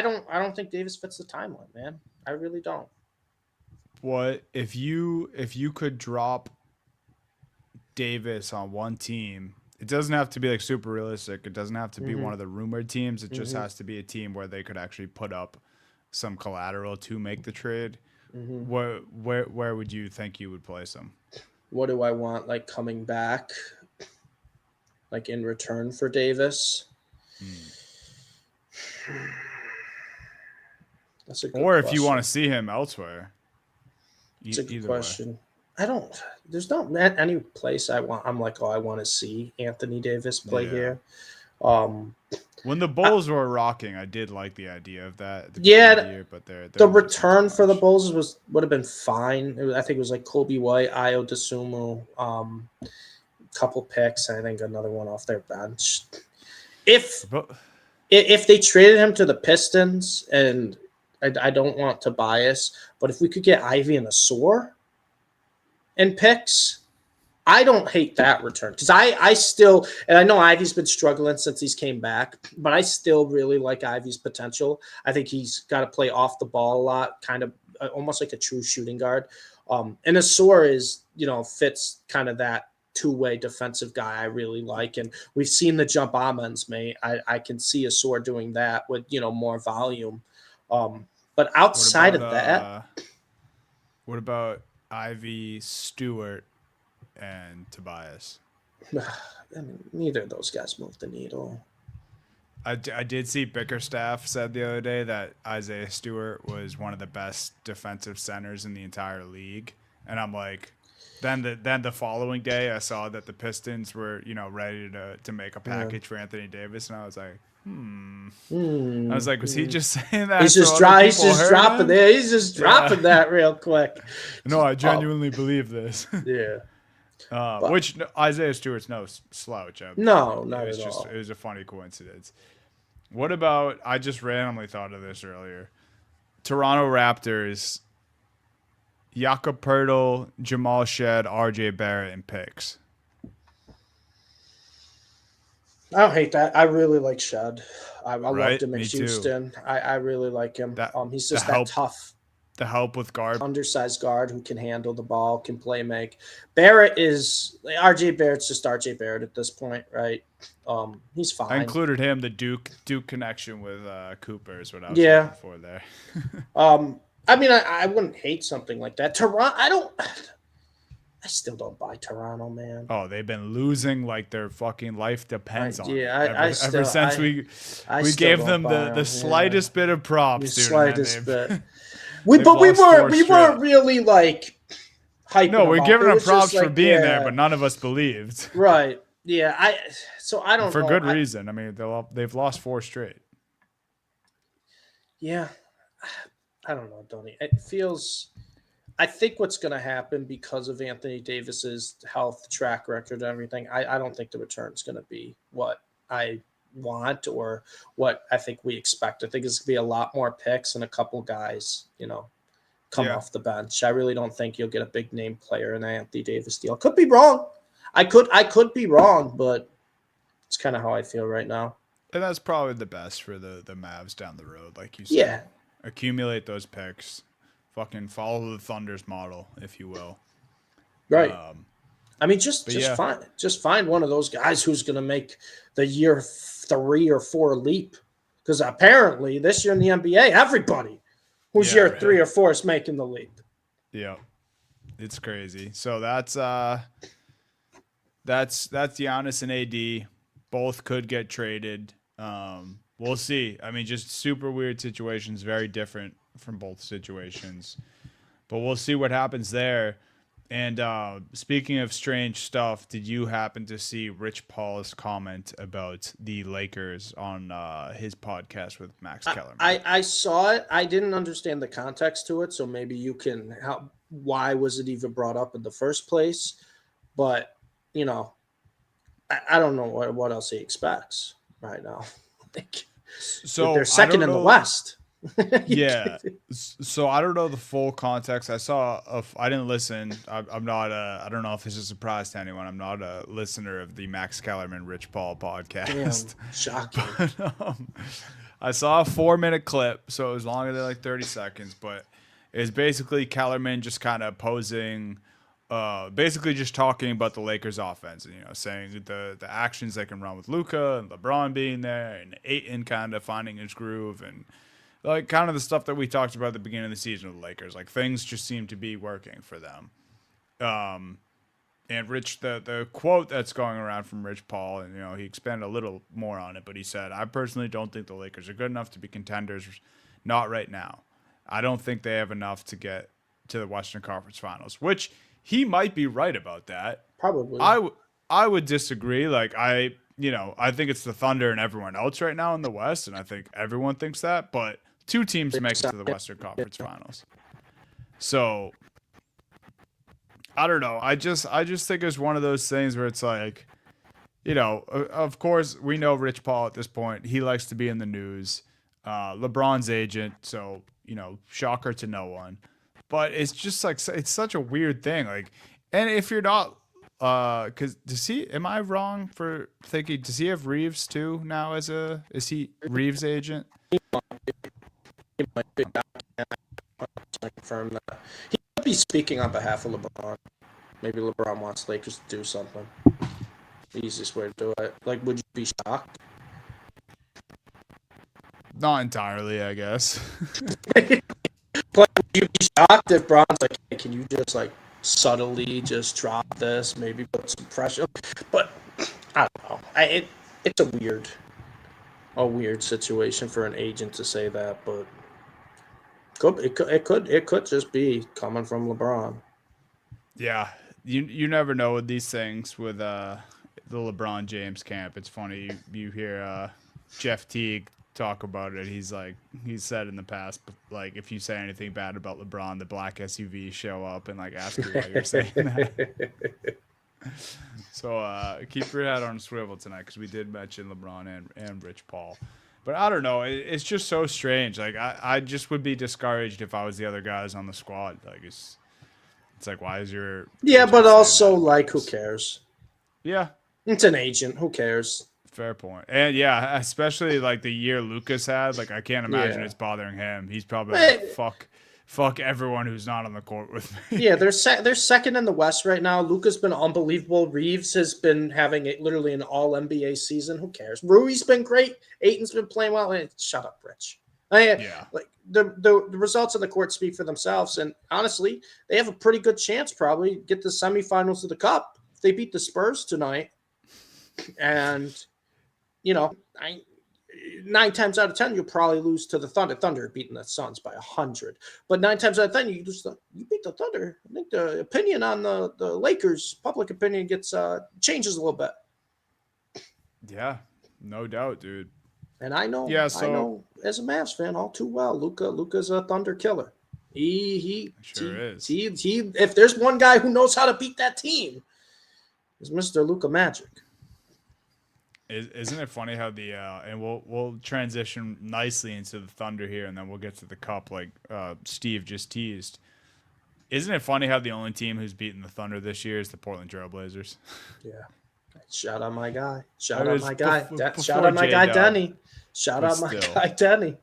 Speaker 2: don't think Davis fits the timeline, man. I really don't.
Speaker 1: What if you could drop Davis on one team? It doesn't have to be like super realistic. It doesn't have to be one of the rumored teams. It just has to be a team where they could actually put up some collateral to make the trade. Where would you think you would place them?
Speaker 2: What do I want, like, coming back, like, in return for Davis? That's a good
Speaker 1: Or if
Speaker 2: question.
Speaker 1: you want to see him elsewhere.
Speaker 2: It's a good
Speaker 1: Either
Speaker 2: question. There's not any place I'm like, oh, I want to see Anthony Davis play
Speaker 1: Yeah.
Speaker 2: here.
Speaker 1: When the Bulls were rocking, I did like the idea of that at the
Speaker 2: Yeah,
Speaker 1: beginning of the year, but they're
Speaker 2: the
Speaker 1: losing too
Speaker 2: return for the
Speaker 1: much.
Speaker 2: Bulls would have been fine. I think it was like Kobe White, Io DeSumo, couple picks, and I think another one off their bench. If
Speaker 1: But
Speaker 2: if they traded him to the Pistons, and I don't want to bias, but if we could get Ivy and Asor and picks, I don't hate that return, because I still, and I know Ivy's been struggling since he's came back, but I still really like Ivy's potential. I think he's got to play off the ball a lot, kind of almost like a true shooting guard. And Asor is, fits kind of that two-way defensive guy I really like. And we've seen the jump almonds, mate. I can see Asor doing that with, more volume. But
Speaker 1: what
Speaker 2: outside
Speaker 1: about
Speaker 2: of that,
Speaker 1: what about Ivy, Stewart, and Tobias?
Speaker 2: I mean, neither of those guys move the needle.
Speaker 1: I did see Bickerstaff said the other day that Isaiah Stewart was one of the best defensive centers in the entire league, and I'm like, then the following day I saw that the Pistons were ready to make a package for Anthony Davis, and I was like, I was like, was he just saying that?
Speaker 2: He's
Speaker 1: so
Speaker 2: just,
Speaker 1: other
Speaker 2: he's
Speaker 1: people
Speaker 2: just
Speaker 1: heard
Speaker 2: dropping
Speaker 1: him?
Speaker 2: there. He's just dropping that real quick.
Speaker 1: No, I genuinely believe this.
Speaker 2: Yeah. But
Speaker 1: Which Isaiah Stewart's no slouch.
Speaker 2: no,
Speaker 1: It
Speaker 2: not
Speaker 1: was
Speaker 2: at
Speaker 1: just
Speaker 2: all.
Speaker 1: it was a funny coincidence. What about? I just randomly thought of this earlier. Toronto Raptors, Jakob Pertl, Jamal Shed, R.J. Barrett, and picks.
Speaker 2: I don't hate that. I really like Shed. I loved
Speaker 1: Right,
Speaker 2: him in
Speaker 1: me too.
Speaker 2: Houston. I really like him.
Speaker 1: That
Speaker 2: He's
Speaker 1: the
Speaker 2: just that
Speaker 1: help
Speaker 2: tough,
Speaker 1: the help with guard.
Speaker 2: undersized guard who can handle the ball, can play make. Barrett is RJ Barrett's just RJ Barrett at this point, right? He's
Speaker 1: I
Speaker 2: fine.
Speaker 1: included him. The Duke connection with Cooper is what I was
Speaker 2: Yeah.
Speaker 1: looking for there.
Speaker 2: I mean, I wouldn't hate something like that. Toronto, I don't. I still don't buy Toronto, man.
Speaker 1: Oh, they've been losing like their fucking life depends on it.
Speaker 2: I
Speaker 1: Ever since
Speaker 2: I
Speaker 1: we
Speaker 2: still
Speaker 1: gave
Speaker 2: don't
Speaker 1: them
Speaker 2: buy
Speaker 1: the
Speaker 2: them.
Speaker 1: slightest bit of
Speaker 2: The
Speaker 1: props, dude, and then
Speaker 2: slightest bit.
Speaker 1: they've
Speaker 2: We
Speaker 1: they've lost four
Speaker 2: we
Speaker 1: straight.
Speaker 2: weren't really like hyping
Speaker 1: No,
Speaker 2: them
Speaker 1: we're
Speaker 2: up.
Speaker 1: giving
Speaker 2: It
Speaker 1: them
Speaker 2: was just
Speaker 1: props for
Speaker 2: like,
Speaker 1: being there, but none of us believed.
Speaker 2: right. Yeah, I don't
Speaker 1: For
Speaker 2: know.
Speaker 1: good reason. I mean, they've lost 4 straight.
Speaker 2: Yeah, I don't know, Donnie. It feels. I think what's going to happen because of Anthony Davis's health track record and everything. I don't think the return is going to be what I want or what I think we expect. I think it's going to be a lot more picks and a couple guys, come
Speaker 1: Yeah.
Speaker 2: off the bench. I really don't think you'll get a big name player in the Anthony Davis deal. Could be wrong. I could be wrong, but it's kind of how I feel right now.
Speaker 1: And that's probably the best for the Mavs down the road, like you said.
Speaker 2: Yeah.
Speaker 1: Accumulate those picks. Fucking follow the Thunder's model, if you will.
Speaker 2: Right. I mean, just
Speaker 1: yeah.
Speaker 2: find one of those guys who's going to make the year 3 or 4 leap. Because apparently this year in the NBA, everybody who's year 3 or 4 is making the leap.
Speaker 1: Yeah, it's crazy. So that's Giannis and AD. Both could get traded. We'll see. I mean, just super weird situations, very different from both situations. But we'll see what happens there. And speaking of strange stuff, did you happen to see Rich Paul's comment about the Lakers on his podcast with Max Kellerman?
Speaker 2: I saw it. I didn't understand the context to it, so maybe you can help. Why was it even brought up in the first place? But, I don't know what else he expects right now.
Speaker 1: So
Speaker 2: they're second in the West.
Speaker 1: Yeah. So I don't know the full context. I didn't listen. I'm not I don't know if this is a surprise to anyone. I'm not a listener of the Max Kellerman Rich Paul podcast.
Speaker 2: Damn, shocking.
Speaker 1: But, I saw a 4-minute clip, so it was longer than like 30 seconds, but it's basically Kellerman just kind of posing, basically just talking about the Lakers offense and, saying the actions they can run with Luka and LeBron being there and Ayton kind of finding his groove and like kind of the stuff that we talked about at the beginning of the season with the Lakers. Like things just seem to be working for them. And Rich, the quote that's going around from Rich Paul, and he expanded a little more on it, but he said, "I personally don't think the Lakers are good enough to be contenders, not right now. I don't think they have enough to get to the Western Conference Finals," which he might be right about that.
Speaker 2: Probably.
Speaker 1: I would disagree. Like I think it's the Thunder and everyone else right now in the West, and I think everyone thinks that, but 2 teams make it to the Western Conference Finals. So I don't know. I just think it's one of those things where it's like, of course we know Rich Paul at this point. He likes to be in the news. LeBron's agent, so, shocker to no one. But it's just like, it's such a weird thing. Like, and if you're not, because am I wrong for thinking, does he have Reeves too now is he Reeves' agent?
Speaker 2: He might be. I confirm that. He could be speaking on behalf of LeBron. Maybe LeBron wants Lakers to do something. The easiest way to do it. Like, would you be shocked?
Speaker 1: Not entirely, I guess.
Speaker 2: But would you be shocked if Bron's like, hey, can you just like subtly just drop this, maybe put some pressure? But I don't know. It's a weird situation for an agent to say that, but it could just be coming from LeBron.
Speaker 1: Yeah, you never know with these things with the LeBron James camp. It's funny you hear Jeff Teague talk about it. He's said in the past, like if you say anything bad about LeBron, the black SUVs show up and like ask you why you're saying that. So keep your head on a swivel tonight because we did mention LeBron and Rich Paul. But I don't know. It's just so strange. Like I just would be discouraged if I was the other guys on the squad. Like it's like, why is your
Speaker 2: but also like who cares?
Speaker 1: Yeah,
Speaker 2: it's an agent. Who cares?
Speaker 1: Fair point. And yeah, especially like the year Lucas had. Like I can't imagine it's bothering him. He's probably like, fuck everyone who's not on the court with me.
Speaker 2: Yeah, they're second in the West right now. Luka's been unbelievable. Reeves has been having literally an all NBA season. Who cares? Rui's been great. Ayton's been playing well. Shut up, Rich. Like the results on the court speak for themselves. And honestly, they have a pretty good chance probably to get the semifinals of the Cup if they beat the Spurs tonight. And, I 9 times out of 10, you'll probably lose to the Thunder. Thunder beating the Suns by 100. But 9 times out of 10, you beat the Thunder. I think the opinion on the Lakers, public opinion, gets changes a little bit.
Speaker 1: Yeah, no doubt, dude.
Speaker 2: And I know as a Mavs fan all too well, Luka's a Thunder killer. He is. He if there's one guy who knows how to beat that team, it's Mr. Luka Magic.
Speaker 1: Isn't it funny how the and we'll transition nicely into the Thunder here, and then we'll get to the Cup like Steve just teased. Isn't it funny how the only team who's beaten the Thunder this year is the Portland Trail Blazers?
Speaker 2: Yeah. Shout out my guy. Shout out my guy. Shout out my guy Denny. Shout out my guy Denny.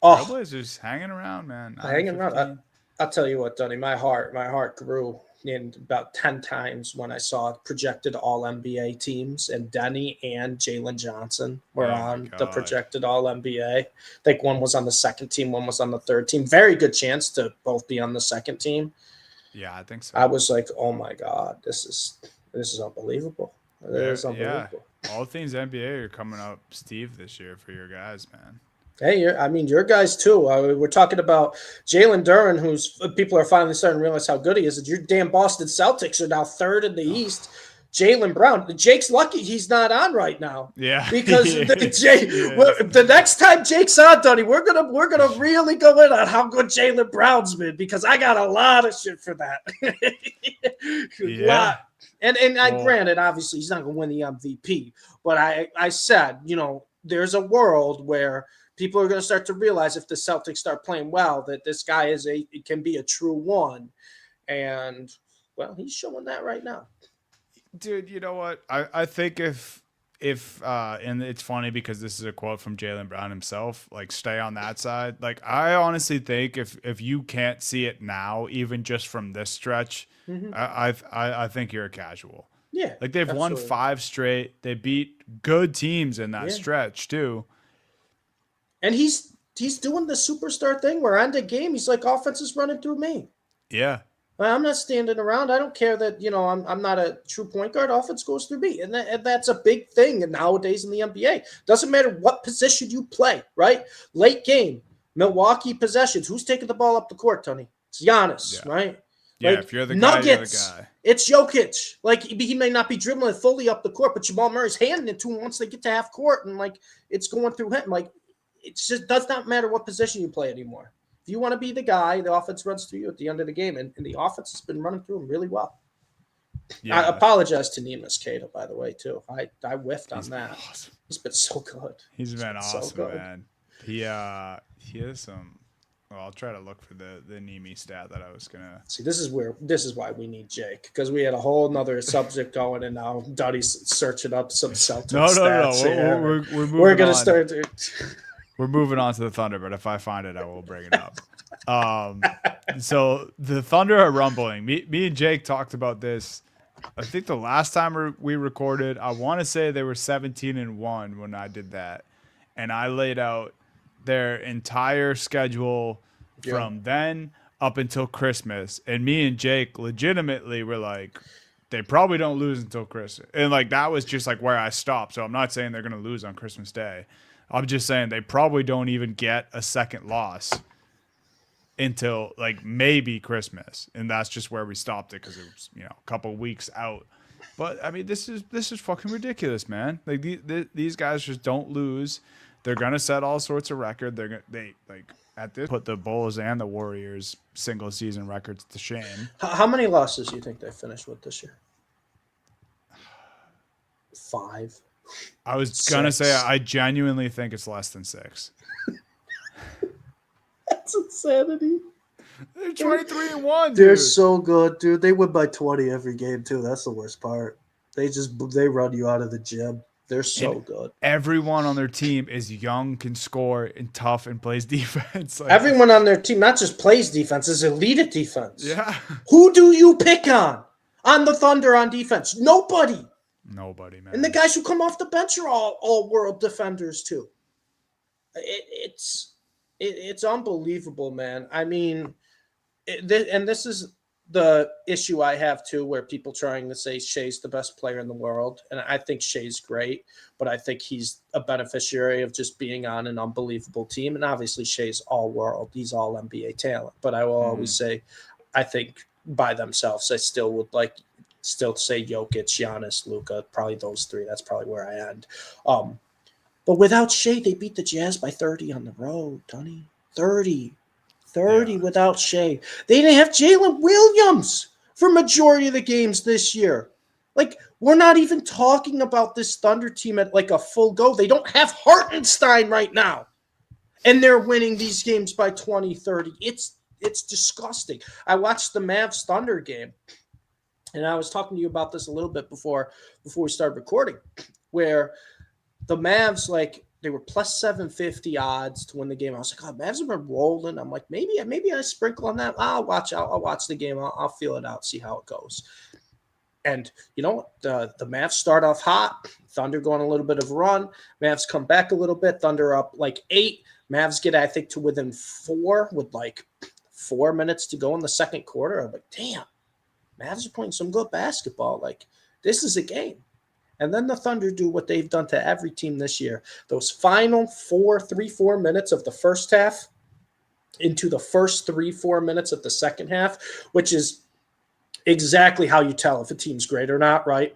Speaker 1: Trailblazers hanging around, man.
Speaker 2: Hanging around. I'll tell you what, Denny, my heart grew in about 10 times when I saw projected all NBA teams, and Denny and Jalen Johnson were on the projected all NBA. I think one was on the second team, one was on the third team. Very good chance to both be on the second team.
Speaker 1: Yeah, I think so.
Speaker 2: I was like, oh my God, this is unbelievable. It is unbelievable.
Speaker 1: Yeah. All things NBA are coming up, Steve, this year for your guys, man.
Speaker 2: Hey, your guys too. We're talking about Jalen Duren, who's people are finally starting to realize how good he is. Your damn Boston Celtics are now third in the East. Jaylen Brown. Jake's lucky he's not on right now.
Speaker 1: Yeah,
Speaker 2: because the next time Jake's on, Donnie, we're gonna really go in on how good Jaylen Brown's been, because I got a lot of shit for that.
Speaker 1: Yeah.
Speaker 2: And granted, obviously he's not gonna win the MVP, but I said, there's a world where people are going to start to realize, if the Celtics start playing well, that this guy can be a true one. And, well, he's showing that right now.
Speaker 1: Dude, you know what? I think if and it's funny because this is a quote from Jaylen Brown himself, like, stay on that side. Like, I honestly think if you can't see it now, even just from this stretch, I think you're a casual.
Speaker 2: Yeah.
Speaker 1: Like, they've won 5 straight. They beat good teams in that stretch, too.
Speaker 2: And he's doing the superstar thing where end of game, he's like, offense is running through me.
Speaker 1: Yeah.
Speaker 2: I'm not standing around. I don't care that, I'm not a true point guard. Offense goes through me. And that's a big thing nowadays in the NBA. Doesn't matter what position you play, right? Late game, Milwaukee possessions. Who's taking the ball up the court, Tony? It's Giannis, right?
Speaker 1: Yeah,
Speaker 2: like,
Speaker 1: if you're the
Speaker 2: Nuggets,
Speaker 1: guy, you're the guy.
Speaker 2: It's Jokic. Like, he may not be dribbling fully up the court, but Jamal Murray's handing it to him once they get to half court, and, like, it's going through him. Like, it just does not matter what position you play anymore. If you want to be the guy, the offense runs through you at the end of the game, and the offense has been running through him really well. Yeah. I apologize to Neemias Queta, by the way, too. I whiffed on that.
Speaker 1: Awesome.
Speaker 2: He's been so good.
Speaker 1: He's been awesome, man. He has some. Well, I'll try to look for the Nemi stat that I was gonna
Speaker 2: see. This is why we need Jake, because we had a whole nother subject going, and now Duddy's searching up some Celtics stats.
Speaker 1: No.
Speaker 2: We're gonna start.
Speaker 1: We're moving on to the Thunder, but if I find it, I will bring it up. So the Thunder are rumbling. Me and Jake talked about this. I think the last time we recorded, I want to say they were 17-1 when I did that, and I laid out their entire schedule from then up until Christmas. And me and Jake legitimately were like, they probably don't lose until Christmas. And like, that was just like where I stopped. So I'm not saying they're going to lose on Christmas Day. I'm just saying they probably don't even get a second loss until like maybe Christmas. And that's just where we stopped it, because it was, a couple weeks out. But I mean, this is fucking ridiculous, man. Like these guys just don't lose. They're gonna set all sorts of records. They at this put the Bulls and the Warriors single season records to shame.
Speaker 2: How many losses do you think they finished with this year? 5.
Speaker 1: I was 6. Gonna say I genuinely think it's less than 6.
Speaker 2: That's insanity.
Speaker 1: They're 23-1. Dude.
Speaker 2: They're so good, dude. They win by 20 every game too. That's the worst part. They run you out of the gym. They're so good.
Speaker 1: Everyone on their team is young, can score, and tough, and plays defense. Like,
Speaker 2: everyone on their team not just plays defense, is elite at defense.
Speaker 1: Yeah.
Speaker 2: Who do you pick on the Thunder on defense? Nobody, man. And the guys who come off the bench are all world defenders too. It's unbelievable, man. I mean, and this is the issue I have too, where people trying to say Shea's the best player in the world, and I think Shea's great, but I think he's a beneficiary of just being on an unbelievable team, and obviously Shea's all world, he's all NBA talent. But I will always
Speaker 1: Mhm.
Speaker 2: say, I think by themselves, I still would still say Jokic, Giannis, Luka, probably those three. That's probably where I end. Um, but without Shea, they beat the Jazz by 30 on the road, Tony. 30.
Speaker 1: Yeah.
Speaker 2: 30 without Shea. They didn't have Jalen Williams for majority of the games this year. Like, we're not even talking about this Thunder team at like a full go. They don't have Hartenstein right now. And they're winning these games by 20, 30. It's disgusting. I watched the Mavs Thunder game, and I was talking to you about this a little bit before we started recording, where the Mavs, like, they were plus 750 odds to win the game. I was like, oh, Mavs have been rolling. I'm like, maybe I sprinkle on that. I'll watch the game. I'll feel it out, see how it goes. And you know what? The Mavs start off hot. Thunder going a little bit of a run. Mavs come back a little bit. Thunder up like 8. Mavs get, I think, to within 4 with like 4 minutes to go in the second quarter. I'm like, damn, Mavs are playing some good basketball. Like, this is a game. And then the Thunder do what they've done to every team this year. Those final 4 minutes of the first half into the first 4 minutes of the second half, which is exactly how you tell if a team's great or not, right?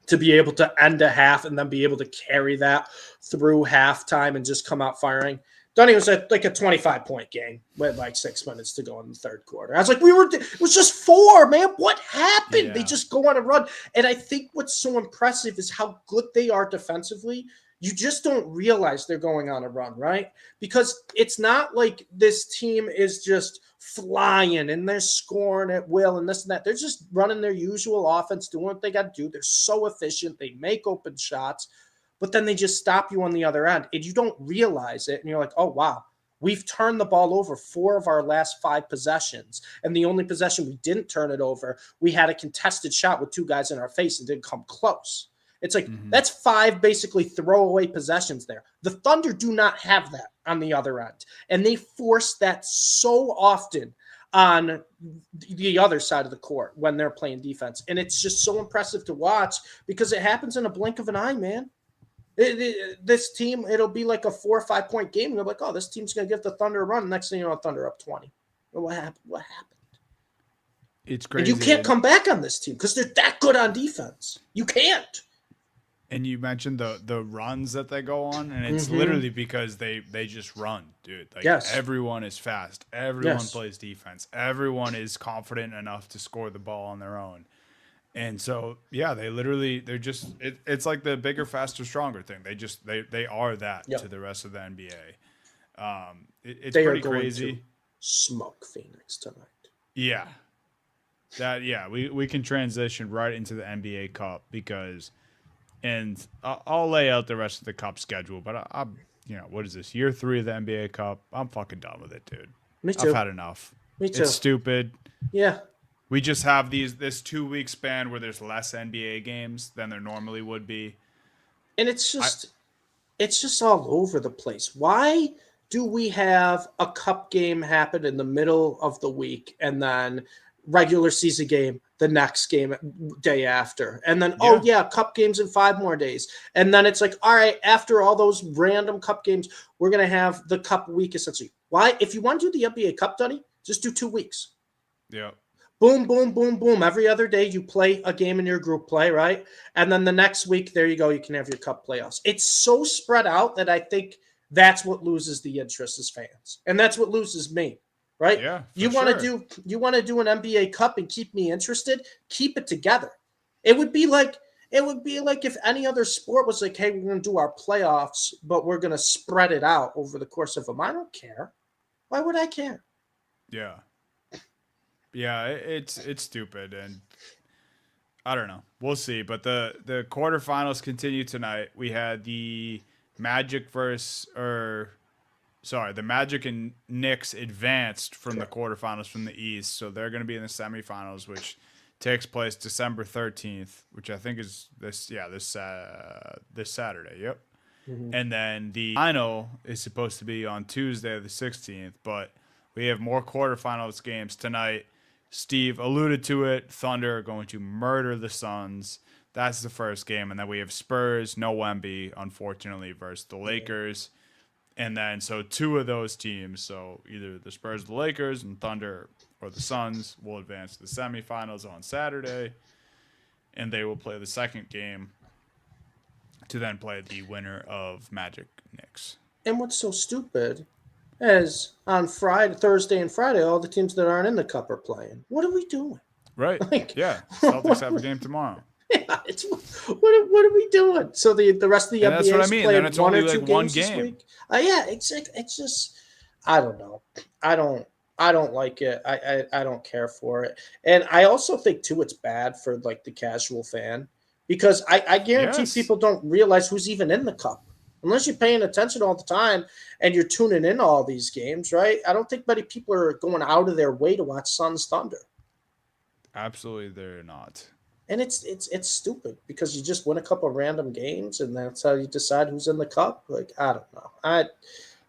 Speaker 2: To be able to end a half and then be able to carry that through halftime and just come out firing. Dunny was at like a 25-point game with like 6 minutes to go in the third quarter. I was like, it was just 4, man. What happened? They
Speaker 1: Yeah.
Speaker 2: just go on a run. And I think what's so impressive is how good they are defensively. You just don't realize they're going on a run, right? Because it's not like this team is just flying and they're scoring at will and this and that. They're just running their usual offense, doing what they got to do. They're so efficient. They make open shots, but then they just stop you on the other end and you don't realize it. And you're like, oh, wow, we've turned the ball over 4 of our last 5 possessions. And the only possession we didn't turn it over, we had a contested shot with 2 guys in our face and didn't come close. It's like,
Speaker 1: Mhm.
Speaker 2: that's 5 basically throwaway possessions there. The Thunder do not have that on the other end. And they force that so often on the other side of the court when they're playing defense. And it's just so impressive to watch because it happens in a blink of an eye, man. This team, it'll be like a 4 or 5 point game. And they're like, oh, this team's going to give the Thunder a run. Next thing you know, Thunder up 20. What happened? What happened?
Speaker 1: It's
Speaker 2: And you
Speaker 1: crazy.
Speaker 2: can't come back on this team because they're that good on defense. You can't.
Speaker 1: And you mentioned the runs that they go on, and it's
Speaker 2: Mm-hmm.
Speaker 1: literally because they just run, dude. Like,
Speaker 2: Yes.
Speaker 1: everyone is fast, everyone
Speaker 2: Yes.
Speaker 1: plays defense, everyone is confident enough to score the ball on their own. And so, yeah, they're just it's like the bigger, faster, stronger thing. They are that to
Speaker 2: Yep.
Speaker 1: the rest of the NBA. It's
Speaker 2: They are
Speaker 1: pretty
Speaker 2: going to
Speaker 1: crazy.
Speaker 2: smoke Phoenix tonight.
Speaker 1: Yeah, we can transition right into the NBA Cup because, and I'll lay out the rest of the Cup schedule. But I'm, what is this, year 3 of the NBA Cup? I'm fucking done with it, dude.
Speaker 2: Me
Speaker 1: I've
Speaker 2: too.
Speaker 1: had enough.
Speaker 2: Me
Speaker 1: It's
Speaker 2: too.
Speaker 1: stupid.
Speaker 2: Yeah.
Speaker 1: We just have this 2 week span where there's less NBA games than there normally would be.
Speaker 2: And
Speaker 1: I
Speaker 2: it's just all over the place. Why do we have a cup game happen in the middle of the week and then regular season game the next game day after? And then, oh
Speaker 1: Yeah,
Speaker 2: yeah, cup games in 5 more days. And then it's like, all right, after all those random cup games, we're gonna have the cup week essentially. Why? If you want to do the NBA Cup, Dunny, just do 2 weeks.
Speaker 1: yeah,
Speaker 2: Boom, boom, boom, boom. Every other day you play a game in your group play, right? And then the next week, there you go, you can have your cup playoffs. It's so spread out that I think that's what loses the interest as fans. And that's what loses me, right?
Speaker 1: yeah, for
Speaker 2: You want to
Speaker 1: sure.
Speaker 2: do an NBA Cup and keep me interested, keep it together. It would be like if any other sport was like, hey, we're going to do our playoffs, but we're going to spread it out over the course of them. I don't care. Why would I care?
Speaker 1: Yeah, yeah. It's stupid, and I don't know. We'll see. But the quarterfinals continue tonight. We had the Magic versus or sorry, the Magic and Knicks advanced from the
Speaker 2: Correct.
Speaker 1: quarterfinals from the East, so they're going to be in the semifinals, which takes place December 13th, which I think is this Saturday. Yep. And then the final is supposed to be on Tuesday, the 16th. But we have more quarterfinals games tonight. Steve alluded to it. Thunder are going to murder the Suns. That's the first game. And then we have Spurs, no Wemby, unfortunately, versus the Lakers. And then, so two of those teams, so either the Spurs, the Lakers, and Thunder, or the Suns, will advance to the semifinals on Saturday. And they will play the second game to then play the winner of Magic Knicks.
Speaker 2: And what's so stupid is on Friday, Thursday, and Friday, all the teams that aren't in the cup are playing. What are we doing?
Speaker 1: Right.
Speaker 2: Like,
Speaker 1: Yeah. Celtics have a game tomorrow.
Speaker 2: Yeah, it's what are we doing? So the rest of the
Speaker 1: And that's what I
Speaker 2: NBA's
Speaker 1: mean.
Speaker 2: played
Speaker 1: Then it's
Speaker 2: one
Speaker 1: only
Speaker 2: or two
Speaker 1: like one
Speaker 2: games this
Speaker 1: game.
Speaker 2: week. Yeah, it's just I don't know. I don't like it. I don't care for it. And I also think too it's bad for like the casual fan because I guarantee
Speaker 1: Yes.
Speaker 2: people don't realize who's even in the cup. Unless you're paying attention all the time and you're tuning in to all these games, right? I don't think many people are going out of their way to watch Suns Thunder.
Speaker 1: Absolutely, they're not.
Speaker 2: And it's stupid because you just win a couple random games and that's how you decide who's in the cup. Like I don't know.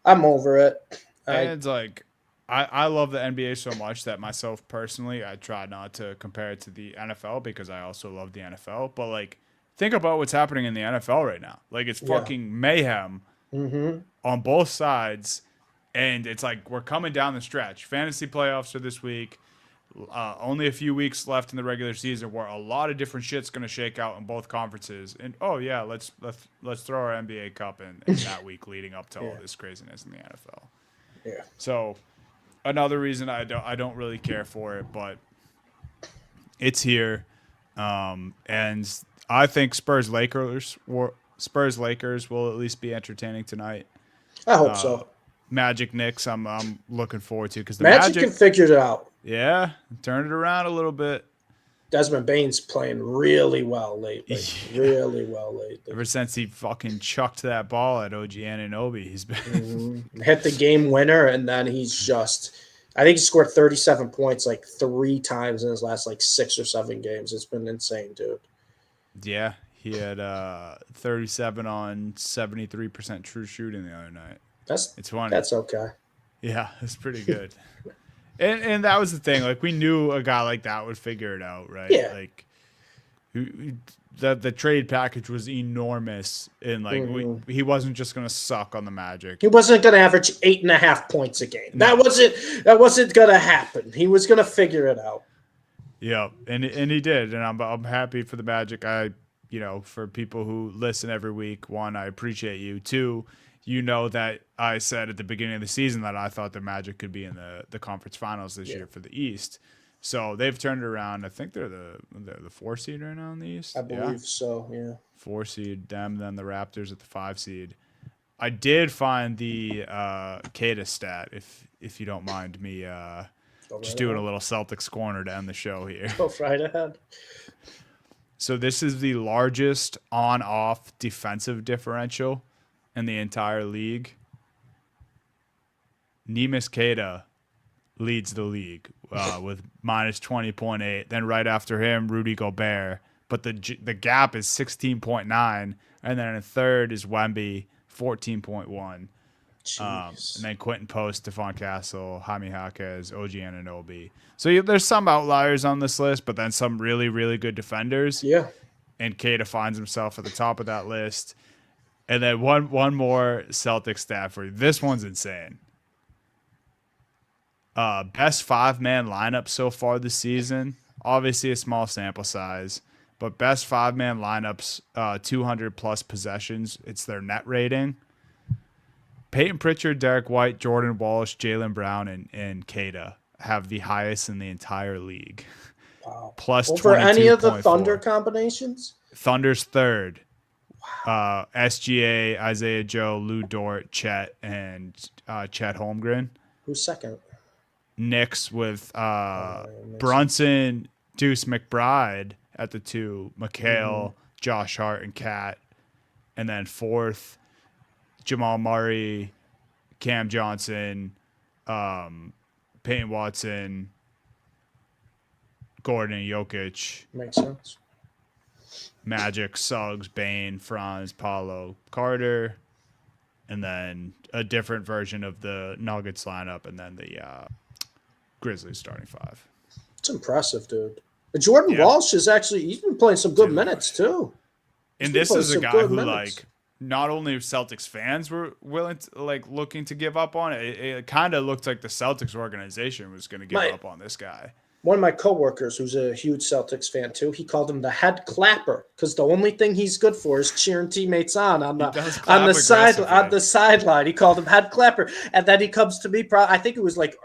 Speaker 2: I'm over it.
Speaker 1: And it's like, I love the NBA so much that myself personally, I try not to compare it to the NFL because I also love the NFL. But like, think about what's happening in the NFL right now. Like it's fucking mayhem on both sides, and it's like we're coming down the stretch. Fantasy playoffs are this week. Only a few weeks left in the regular season where a lot of different shit's going to shake out in both conferences. And oh yeah, let's throw our NBA Cup in that week leading up to all this craziness in the NFL.
Speaker 2: Yeah.
Speaker 1: So another reason I don't really care for it, but it's here, and I think Spurs Lakers will at least be entertaining tonight.
Speaker 2: I hope so.
Speaker 1: Magic Knicks, I'm looking forward to because the
Speaker 2: Magic can figure it out.
Speaker 1: Yeah, turn it around a little bit.
Speaker 2: Desmond Bane's playing really well lately. Really well lately.
Speaker 1: Ever since he fucking chucked that ball at OG Anunoby, he's been
Speaker 2: hit the game winner, and then he's just. I think he scored 37 points like 3 times in his last like 6 or 7 games. It's been insane, dude.
Speaker 1: Yeah, he had 37 on 73% true shooting the other night. It's funny.
Speaker 2: That's okay.
Speaker 1: Yeah, it's pretty good. And that was the thing. Like we knew a guy like that would figure it out, right?
Speaker 2: Yeah.
Speaker 1: Like the trade package was enormous, and like he wasn't just gonna suck on the Magic.
Speaker 2: He wasn't gonna average 8.5 points a game.
Speaker 1: No.
Speaker 2: That wasn't gonna happen. He was gonna figure it out.
Speaker 1: Yeah, and he did, and I'm happy for the Magic. For people who listen every week, one, I appreciate you. Two, you know that I said at the beginning of the season that I thought the Magic could be in the conference finals this year for the East. So they've turned it around. I think they're the 4 seed right now in the East.
Speaker 2: I believe so, yeah.
Speaker 1: 4 seed, them, then the Raptors at the 5 seed. I did find the Kata stat, if you don't mind me just doing a little Celtics corner to end the show here.
Speaker 2: Go right ahead.
Speaker 1: So this is the largest on-off defensive differential in the entire league. Neemias Queta leads the league with minus 20.8. Then right after him, Rudy Gobert. But the gap is 16.9. And then in third is Wemby, 14.1. And then Quentin Post, Stephon Castle, Jaime Jaquez, OG Anunoby. So there's some outliers on this list, but then some really, really good defenders.
Speaker 2: Yeah.
Speaker 1: And Queta finds himself at the top of that list. And then one more Celtic stat for you. This one's insane. Best 5-man lineup so far this season. Obviously a small sample size, but best 5-man lineups, 200 plus possessions. It's their net rating. Peyton Pritchard, Derek White, Jordan Walsh, Jaylen Brown, and Queta have the highest in the entire league.
Speaker 2: Wow.
Speaker 1: Plus
Speaker 2: over any of the
Speaker 1: 22.4.
Speaker 2: Thunder combinations?
Speaker 1: Thunder's third. Wow. SGA, Isaiah Joe, Lou Dort, Chet, and Chet Holmgren.
Speaker 2: Who's second?
Speaker 1: Knicks with Brunson, Deuce McBride at the 2, McHale, Josh Hart, and Cat. And then fourth, Jamal Murray, Cam Johnson, Peyton Watson, Gordon, and Jokic.
Speaker 2: Makes sense.
Speaker 1: Magic, Suggs, Bane, Franz, Paulo, Carter, and then a different version of the Nuggets lineup, and then the Grizzlies starting five.
Speaker 2: It's impressive, dude. But Jordan
Speaker 1: Yeah.
Speaker 2: Walsh is actually, he's been playing some good minutes too.
Speaker 1: And this is a guy who like not only Celtics fans were willing to like looking to give up on it. It kind of looked like the Celtics organization was going to give up on this guy.
Speaker 2: One of my coworkers, who's a huge Celtics fan too, he called him the head clapper because the only thing he's good for is cheering teammates on the sideline. He called him head clapper, and then he comes to me. I think it was like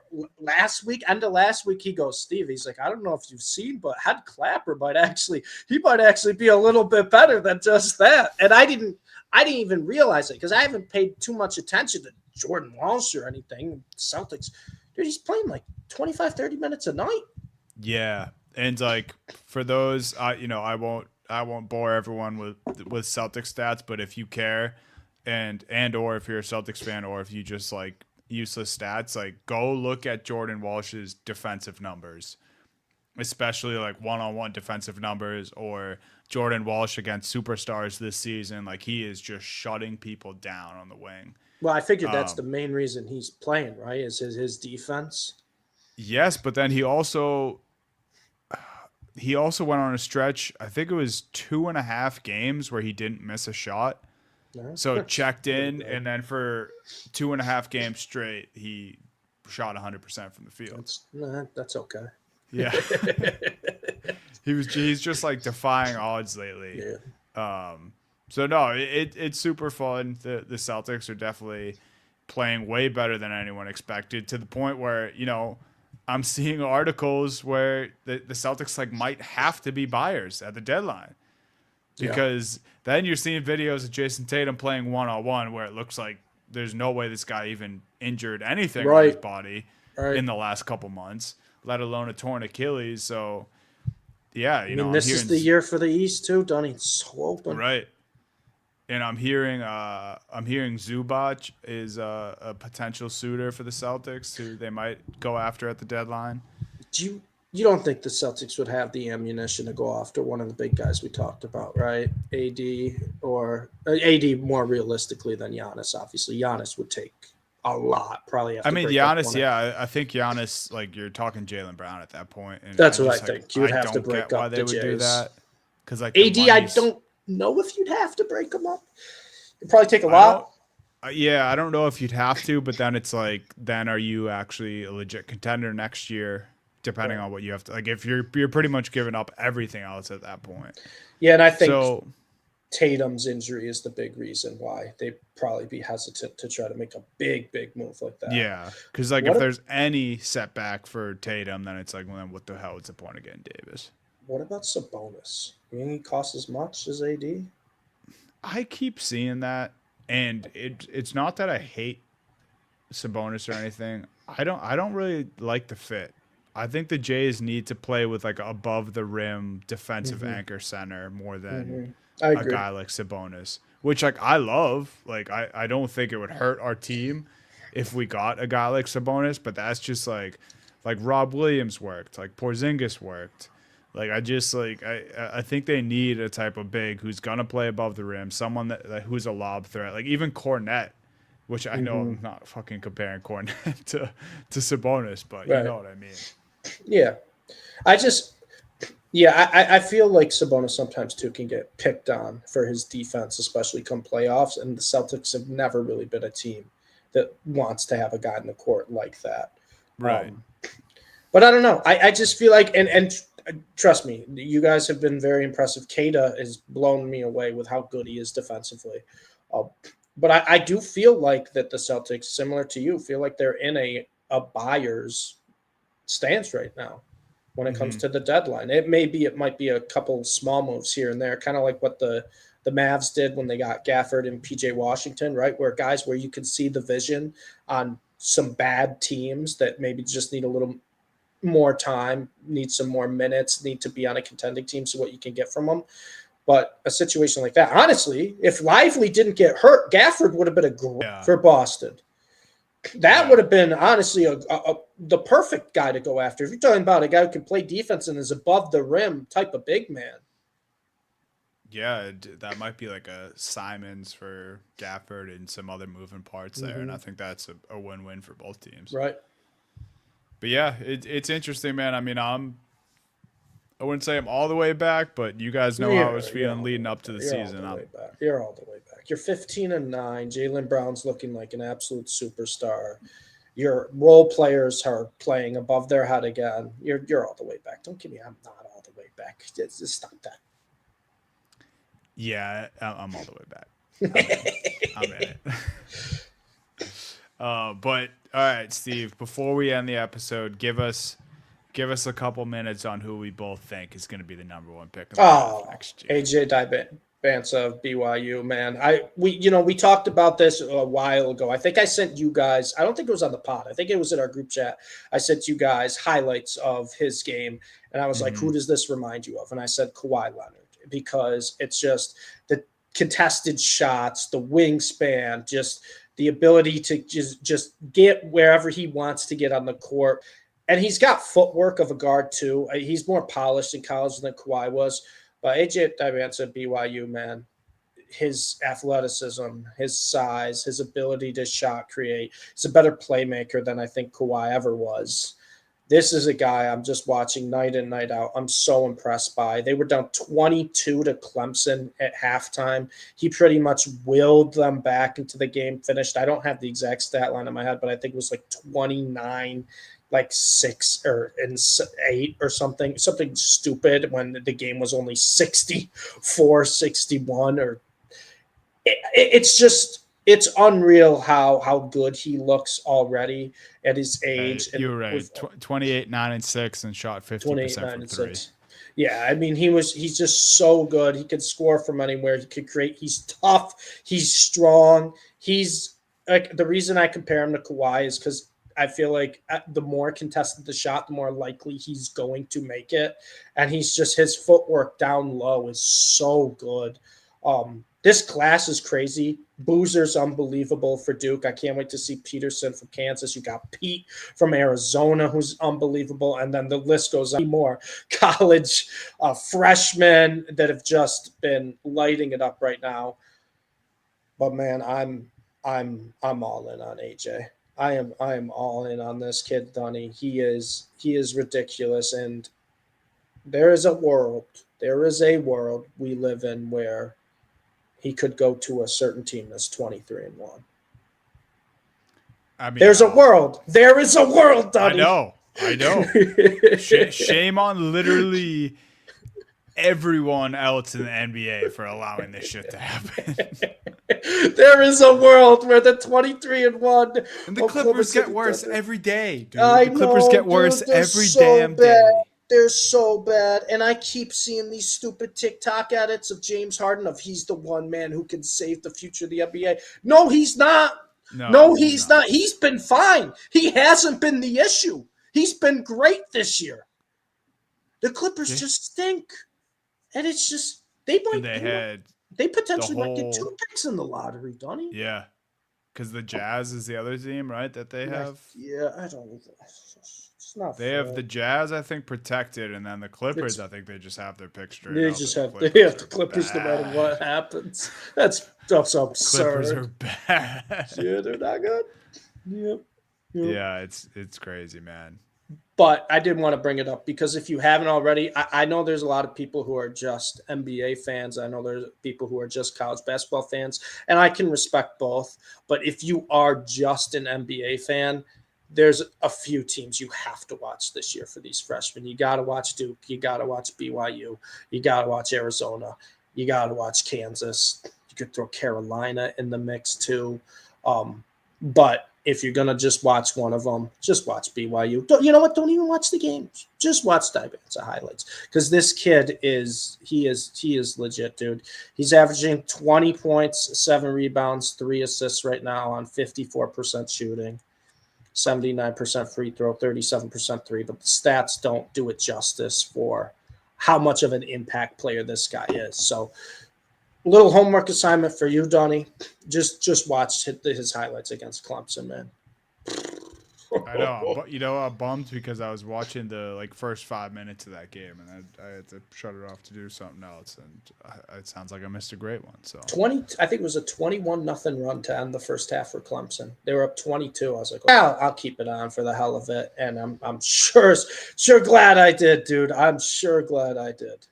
Speaker 2: end of last week. He goes, Steve. He's like, I don't know if you've seen, but head clapper might actually be a little bit better than just that. And I didn't even realize it because I haven't paid too much attention to Jordan Walsh or anything. Celtics, dude, he's playing like 25, 30 minutes a night.
Speaker 1: Yeah, and like for those, I won't bore everyone with Celtics stats, but if you care, and or if you're a Celtics fan, or if you just like useless stats, like go look at Jordan Walsh's defensive numbers, especially like one-on-one defensive numbers, or Jordan Walsh against superstars this season. Like he is just shutting people down on the wing.
Speaker 2: Well, I figured that's the main reason he's playing, right? Is his defense.
Speaker 1: Yes, but then he also went on a stretch. I think it was 2.5 games where he didn't miss a shot. So checked in, and then for 2.5 games straight, he shot 100% from the field.
Speaker 2: That's okay.
Speaker 1: Yeah, he's just like defying odds lately.
Speaker 2: Yeah.
Speaker 1: So no, it's super fun. The Celtics are definitely playing way better than anyone expected, to the point where I'm seeing articles where the Celtics like might have to be buyers at the deadline, because then you're seeing videos of Jason Tatum playing one-on-one where it looks like there's no way this guy even injured anything on his body in the last couple months, let alone a torn Achilles. So yeah,
Speaker 2: this is the year for the East too, Donnie. It's so open,
Speaker 1: right? And I'm hearing Zubac is a potential suitor for the Celtics who they might go after at the deadline.
Speaker 2: You don't think the Celtics would have the ammunition to go after one of the big guys we talked about, right? AD more realistically than Giannis. Obviously, Giannis would take a lot. Probably.
Speaker 1: Giannis. Yeah, I think Giannis. Like you're talking Jaylen Brown at that point. And
Speaker 2: that's what I think. You would have to break up the Jays.
Speaker 1: Do that, because like
Speaker 2: AD, I don't know if you'd have to break them up. It'd probably take a lot.
Speaker 1: I don't know if you'd have to, but then it's like, then are you actually a legit contender next year? Depending on what you have to, like, if you're pretty much giving up everything else at that point.
Speaker 2: Yeah, and I think Tatum's injury is the big reason why they'd probably be hesitant to try to make a big move like that.
Speaker 1: Yeah, because like if there's any setback for Tatum, then it's like, well, then what the hell is the point of getting Davis?
Speaker 2: What about Sabonis? You think he costs as much as AD?
Speaker 1: I keep seeing that, and it's not that I hate Sabonis or anything. I don't really like the fit. I think the Jays need to play with like above the rim defensive anchor center more than a guy like Sabonis, which like I love. Like I don't think it would hurt our team if we got a guy like Sabonis, but that's just like Rob Williams worked, like Porzingis worked. Like I think they need a type of big who's gonna play above the rim, someone that who's a lob threat, like even Cornette, which I know I'm not fucking comparing Cornette to Sabonis, but you know what I mean.
Speaker 2: Yeah. I feel like Sabonis sometimes too can get picked on for his defense, especially come playoffs, and the Celtics have never really been a team that wants to have a guy in the court like that.
Speaker 1: Right.
Speaker 2: But I don't know. I just feel like, and trust me, you guys have been very impressive. Kada has blown me away with how good he is defensively. But I do feel like that the Celtics, similar to you, feel like they're in a buyer's stance right now when it comes to the deadline. It might be a couple small moves here and there, kind of like what the Mavs did when they got Gafford and PJ Washington, right? Where you can see the vision on some bad teams that maybe just need a little more time, need some more minutes, need to be on a contending team, so what you can get from them. But a situation like that, honestly, if Lively didn't get hurt, Gafford would have been a great for Boston. That would have been, honestly, the perfect guy to go after. If you're talking about a guy who can play defense and is above the rim type of big man.
Speaker 1: Yeah, that might be like a Simons for Gafford and some other moving parts there, and I think that's a win-win for both teams.
Speaker 2: Right.
Speaker 1: But yeah, it's interesting, man. I mean, I wouldn't say I'm all the way back, but you guys know how I was
Speaker 2: You're
Speaker 1: feeling
Speaker 2: all the
Speaker 1: leading
Speaker 2: way
Speaker 1: up to
Speaker 2: back.
Speaker 1: the
Speaker 2: You're all
Speaker 1: season.
Speaker 2: the way back. You're all the way back. You're 15-9. Jaylen Brown's looking like an absolute superstar. Your role players are playing above their head again. You're all the way back. Don't give me. I'm not all the way back. Just stop that.
Speaker 1: Yeah, I'm all the way back. I'm in. I'm in it. But all right, Steve. Before we end the episode, give us a couple minutes on who we both think is going to be the number one pick in the draft next year.
Speaker 2: AJ Dybantz of BYU, man. We talked about this a while ago. I think I sent you guys. I don't think it was on the pod. I think it was in our group chat. I sent you guys highlights of his game, and I was like, "Who does this remind you of?" And I said Kawhi Leonard because it's just the contested shots, the wingspan, just the ability to just get wherever he wants to get on the court. And he's got footwork of a guard, too. He's more polished in college than Kawhi was. But AJ Dybantz at BYU, man, his athleticism, his size, his ability to shot create, he's a better playmaker than I think Kawhi ever was. This is a guy I'm just watching night in, night out. I'm so impressed by. They were down 22 to Clemson at halftime. He pretty much willed them back into the game, finished. I don't have the exact stat line in my head, but I think it was like 29 like 6 or 8 or something stupid when the game was only 64-61 or it's unreal how good he looks already at his age.
Speaker 1: Hey, you were right. 28, 9, and 6 and shot 50% from 3.
Speaker 2: Yeah, I mean, he's just so good. He could score from anywhere. He could create. He's tough. He's strong. He's like the reason I compare him to Kawhi is because I feel like the more contested the shot, the more likely he's going to make it. And he's just his footwork down low is so good. This class is crazy. Boozer's unbelievable for Duke. I can't wait to see Peterson from Kansas. You got Pete from Arizona, who's unbelievable. And then the list goes on. More college freshmen that have just been lighting it up right now. But man, I'm all in on AJ. I am all in on this kid, Dunny. He is ridiculous, and there is a world we live in where he could go to a certain team that's 23-1.
Speaker 1: I mean,
Speaker 2: there is a world, Dunny.
Speaker 1: I know. Shame on literally everyone else in the NBA for allowing this shit to happen.
Speaker 2: There is a world where the 23-1
Speaker 1: and the Clippers get worse every day, dude.
Speaker 2: The Clippers get worse every
Speaker 1: damn day.
Speaker 2: They're so bad. And I keep seeing these stupid TikTok edits of James Harden of he's the one man who can save the future of the NBA. No, he's not. No, he's not. He's been fine. He hasn't been the issue. He's been great this year. The Clippers just stink. And it's just they potentially might get 2 picks in the lottery, Donnie.
Speaker 1: Yeah. Because the Jazz is the other team, right, that they have?
Speaker 2: Yeah, I don't it's not
Speaker 1: They have the Jazz, I think, protected, and then the Clippers, I think they just have their pick straight.
Speaker 2: They just have the Clippers no matter what happens. That's absurd.
Speaker 1: Clippers are bad.
Speaker 2: Yeah, they're not good. Yep.
Speaker 1: Yeah, it's crazy, man.
Speaker 2: But I did want to bring it up because if you haven't already, I know there's a lot of people who are just NBA fans. I know there's people who are just college basketball fans, and I can respect both. But if you are just an NBA fan, there's a few teams you have to watch this year for these freshmen. You got to watch Duke. You got to watch BYU. You got to watch Arizona. You got to watch Kansas. You could throw Carolina in the mix too. But if you're going to just watch one of them, just watch BYU. You know what? Don't even watch the games. Just watch Dybantz highlights because this kid is legit, dude. He's averaging 20 points, 7 rebounds, 3 assists right now on 54% shooting. 79% free throw, 37% three, but the stats don't do it justice for how much of an impact player this guy is. So, little homework assignment for you, Donnie. Just watch his highlights against Clemson, man.
Speaker 1: I know, but I'm bummed because I was watching the first 5 minutes of that game, and I had to shut it off to do something else, and it sounds like I missed a great one. So
Speaker 2: 20, I think it was a 21-0 run to end the first half for Clemson. They were up 22. I was like, well, I'll keep it on for the hell of it, and I'm sure glad I did, dude. I'm sure glad I did.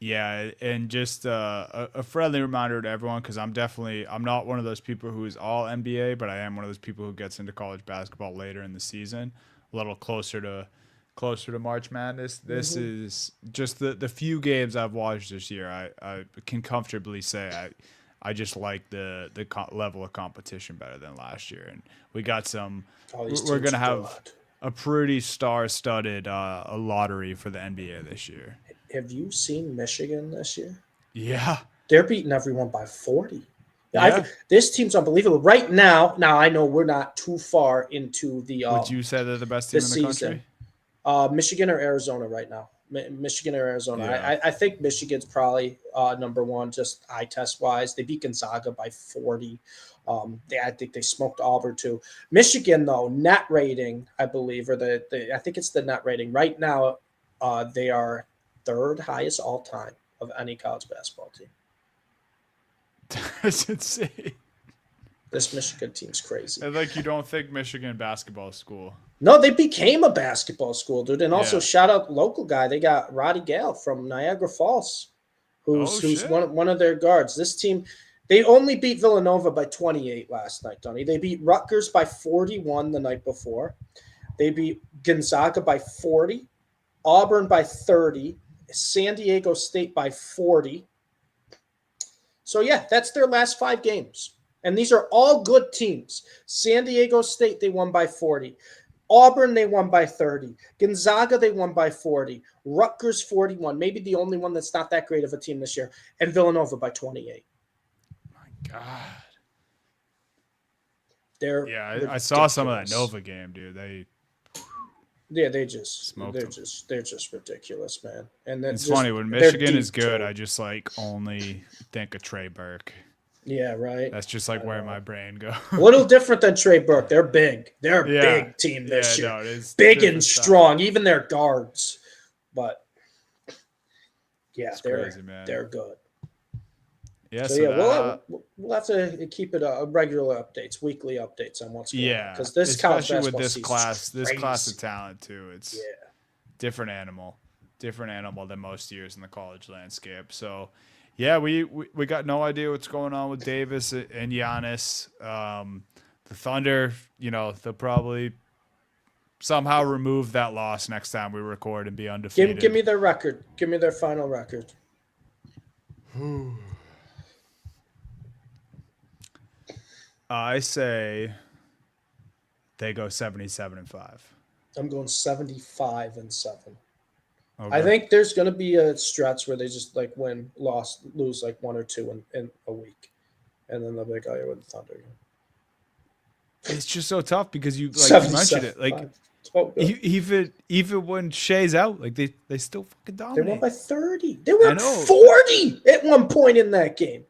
Speaker 1: yeah, and just a friendly reminder to everyone, because I'm not one of those people who is all NBA, but I am one of those people who gets into college basketball later in the season, a little closer to March Madness. This is just the few games I've watched this year. I can comfortably say I just like the level of competition better than last year, and we got some. We're gonna have a pretty star-studded lottery for the NBA this year.
Speaker 2: Have you seen Michigan this year?
Speaker 1: Yeah,
Speaker 2: they're beating everyone by 40.
Speaker 1: Yeah.
Speaker 2: This team's unbelievable right now. Now I know we're not too far into the.
Speaker 1: Would you say they're the best team in the country?
Speaker 2: Michigan or Arizona right now. Michigan or Arizona.
Speaker 1: Yeah.
Speaker 2: I think Michigan's probably number one, just eye test wise. They beat Gonzaga by 40. I think they smoked Auburn too. Michigan though, net rating, I believe, or I think it's the net rating right now. They are third highest all time of any college basketball team.
Speaker 1: That's insane.
Speaker 2: This Michigan team's crazy.
Speaker 1: And you don't think Michigan basketball school?
Speaker 2: No, they became a basketball school, dude. And also shout out local guy. They got Roddy Gale from Niagara Falls, who's one of their guards. This team, they only beat Villanova by 28 last night, Donnie. They beat Rutgers by 41 the night before. They beat Gonzaga by 40, Auburn by 30, San Diego State by 40. So, yeah, that's their last 5 games. And these are all good teams. San Diego State, they won by 40. Auburn, they won by 30. Gonzaga, they won by 40. Rutgers, 41. Maybe the only one that's not that great of a team this year. And Villanova by 28.
Speaker 1: My God.
Speaker 2: I
Speaker 1: saw some of that Nova game, dude.
Speaker 2: They're just ridiculous, man. And
Speaker 1: it's funny when Michigan is good. I just only think of Trey Burke.
Speaker 2: Yeah, right.
Speaker 1: That's just where my brain goes.
Speaker 2: A little different than Trey Burke. They're big. They're a big team this year. No, big and strong. Even their guards. But they're crazy, man. They're good.
Speaker 1: Yeah,
Speaker 2: we'll have to keep it regular updates, weekly updates on what's going on. Because this
Speaker 1: especially with this class of talent too, it's different animal than most years in the college landscape. So, yeah, we got no idea what's going on with Davis and Giannis. The Thunder, they'll probably somehow remove that loss next time we record and be undefeated.
Speaker 2: Give me their record. Give me their final record.
Speaker 1: I say they go 77-5.
Speaker 2: I'm going 75-7. Okay.
Speaker 1: I
Speaker 2: think there's going to be a stretch where they just lose 1 or 2 in a week, and then they'll be like, "Oh, you're with the Thunder."
Speaker 1: It's just so tough because you mentioned it. Even when Shea's out, they still fucking dominate.
Speaker 2: They won by 30. They were 40 at one point in that game.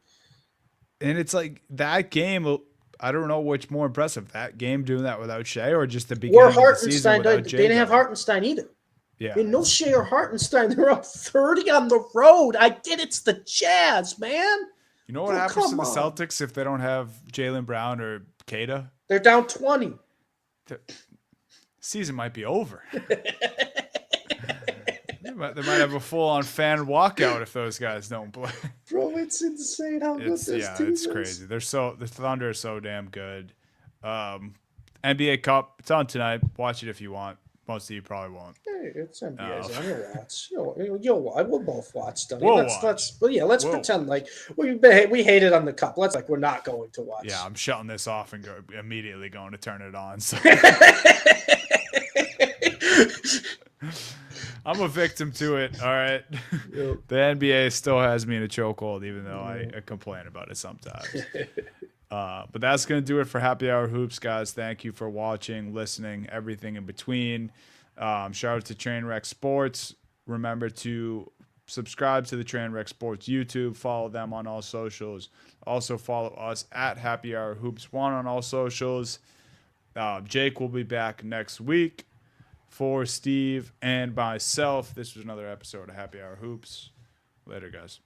Speaker 1: And it's that game. I don't know which more impressive, that game doing that without Shea or just the beginning of the season without Jay.
Speaker 2: They didn't have Hartenstein either.
Speaker 1: Yeah.
Speaker 2: I mean, no Shea or Hartenstein. They're up 30 on the road. I get it's the Jazz, man.
Speaker 1: You know what happens to the Celtics if they don't have Jaylen Brown or Kata?
Speaker 2: They're down 20.
Speaker 1: The season might be over. They might have a full-on fan walkout if those guys don't play.
Speaker 2: Bro, it's insane how good this team is.
Speaker 1: It's crazy. The Thunder are so damn good. NBA Cup, it's on tonight. Watch it if you want. Most of you probably won't.
Speaker 2: Hey, it's NBA. I'll watch. You'll watch. We'll both watch. Let's pretend we hate it on the Cup. We're not going to watch.
Speaker 1: Yeah, I'm shutting this off and immediately going to turn it on. So. I'm a victim to it, all right? Yep. The NBA still has me in a chokehold, even though I complain about it sometimes. But that's going to do it for Happy Hour Hoops, guys. Thank you for watching, listening, everything in between. Shout out to Trainwreck Sports. Remember to subscribe to the Trainwreck Sports YouTube. Follow them on all socials. Also follow us at Happy Hour Hoops 1 on all socials. Jake will be back next week. For Steve and myself, this was another episode of Happy Hour Hoops. Later, guys.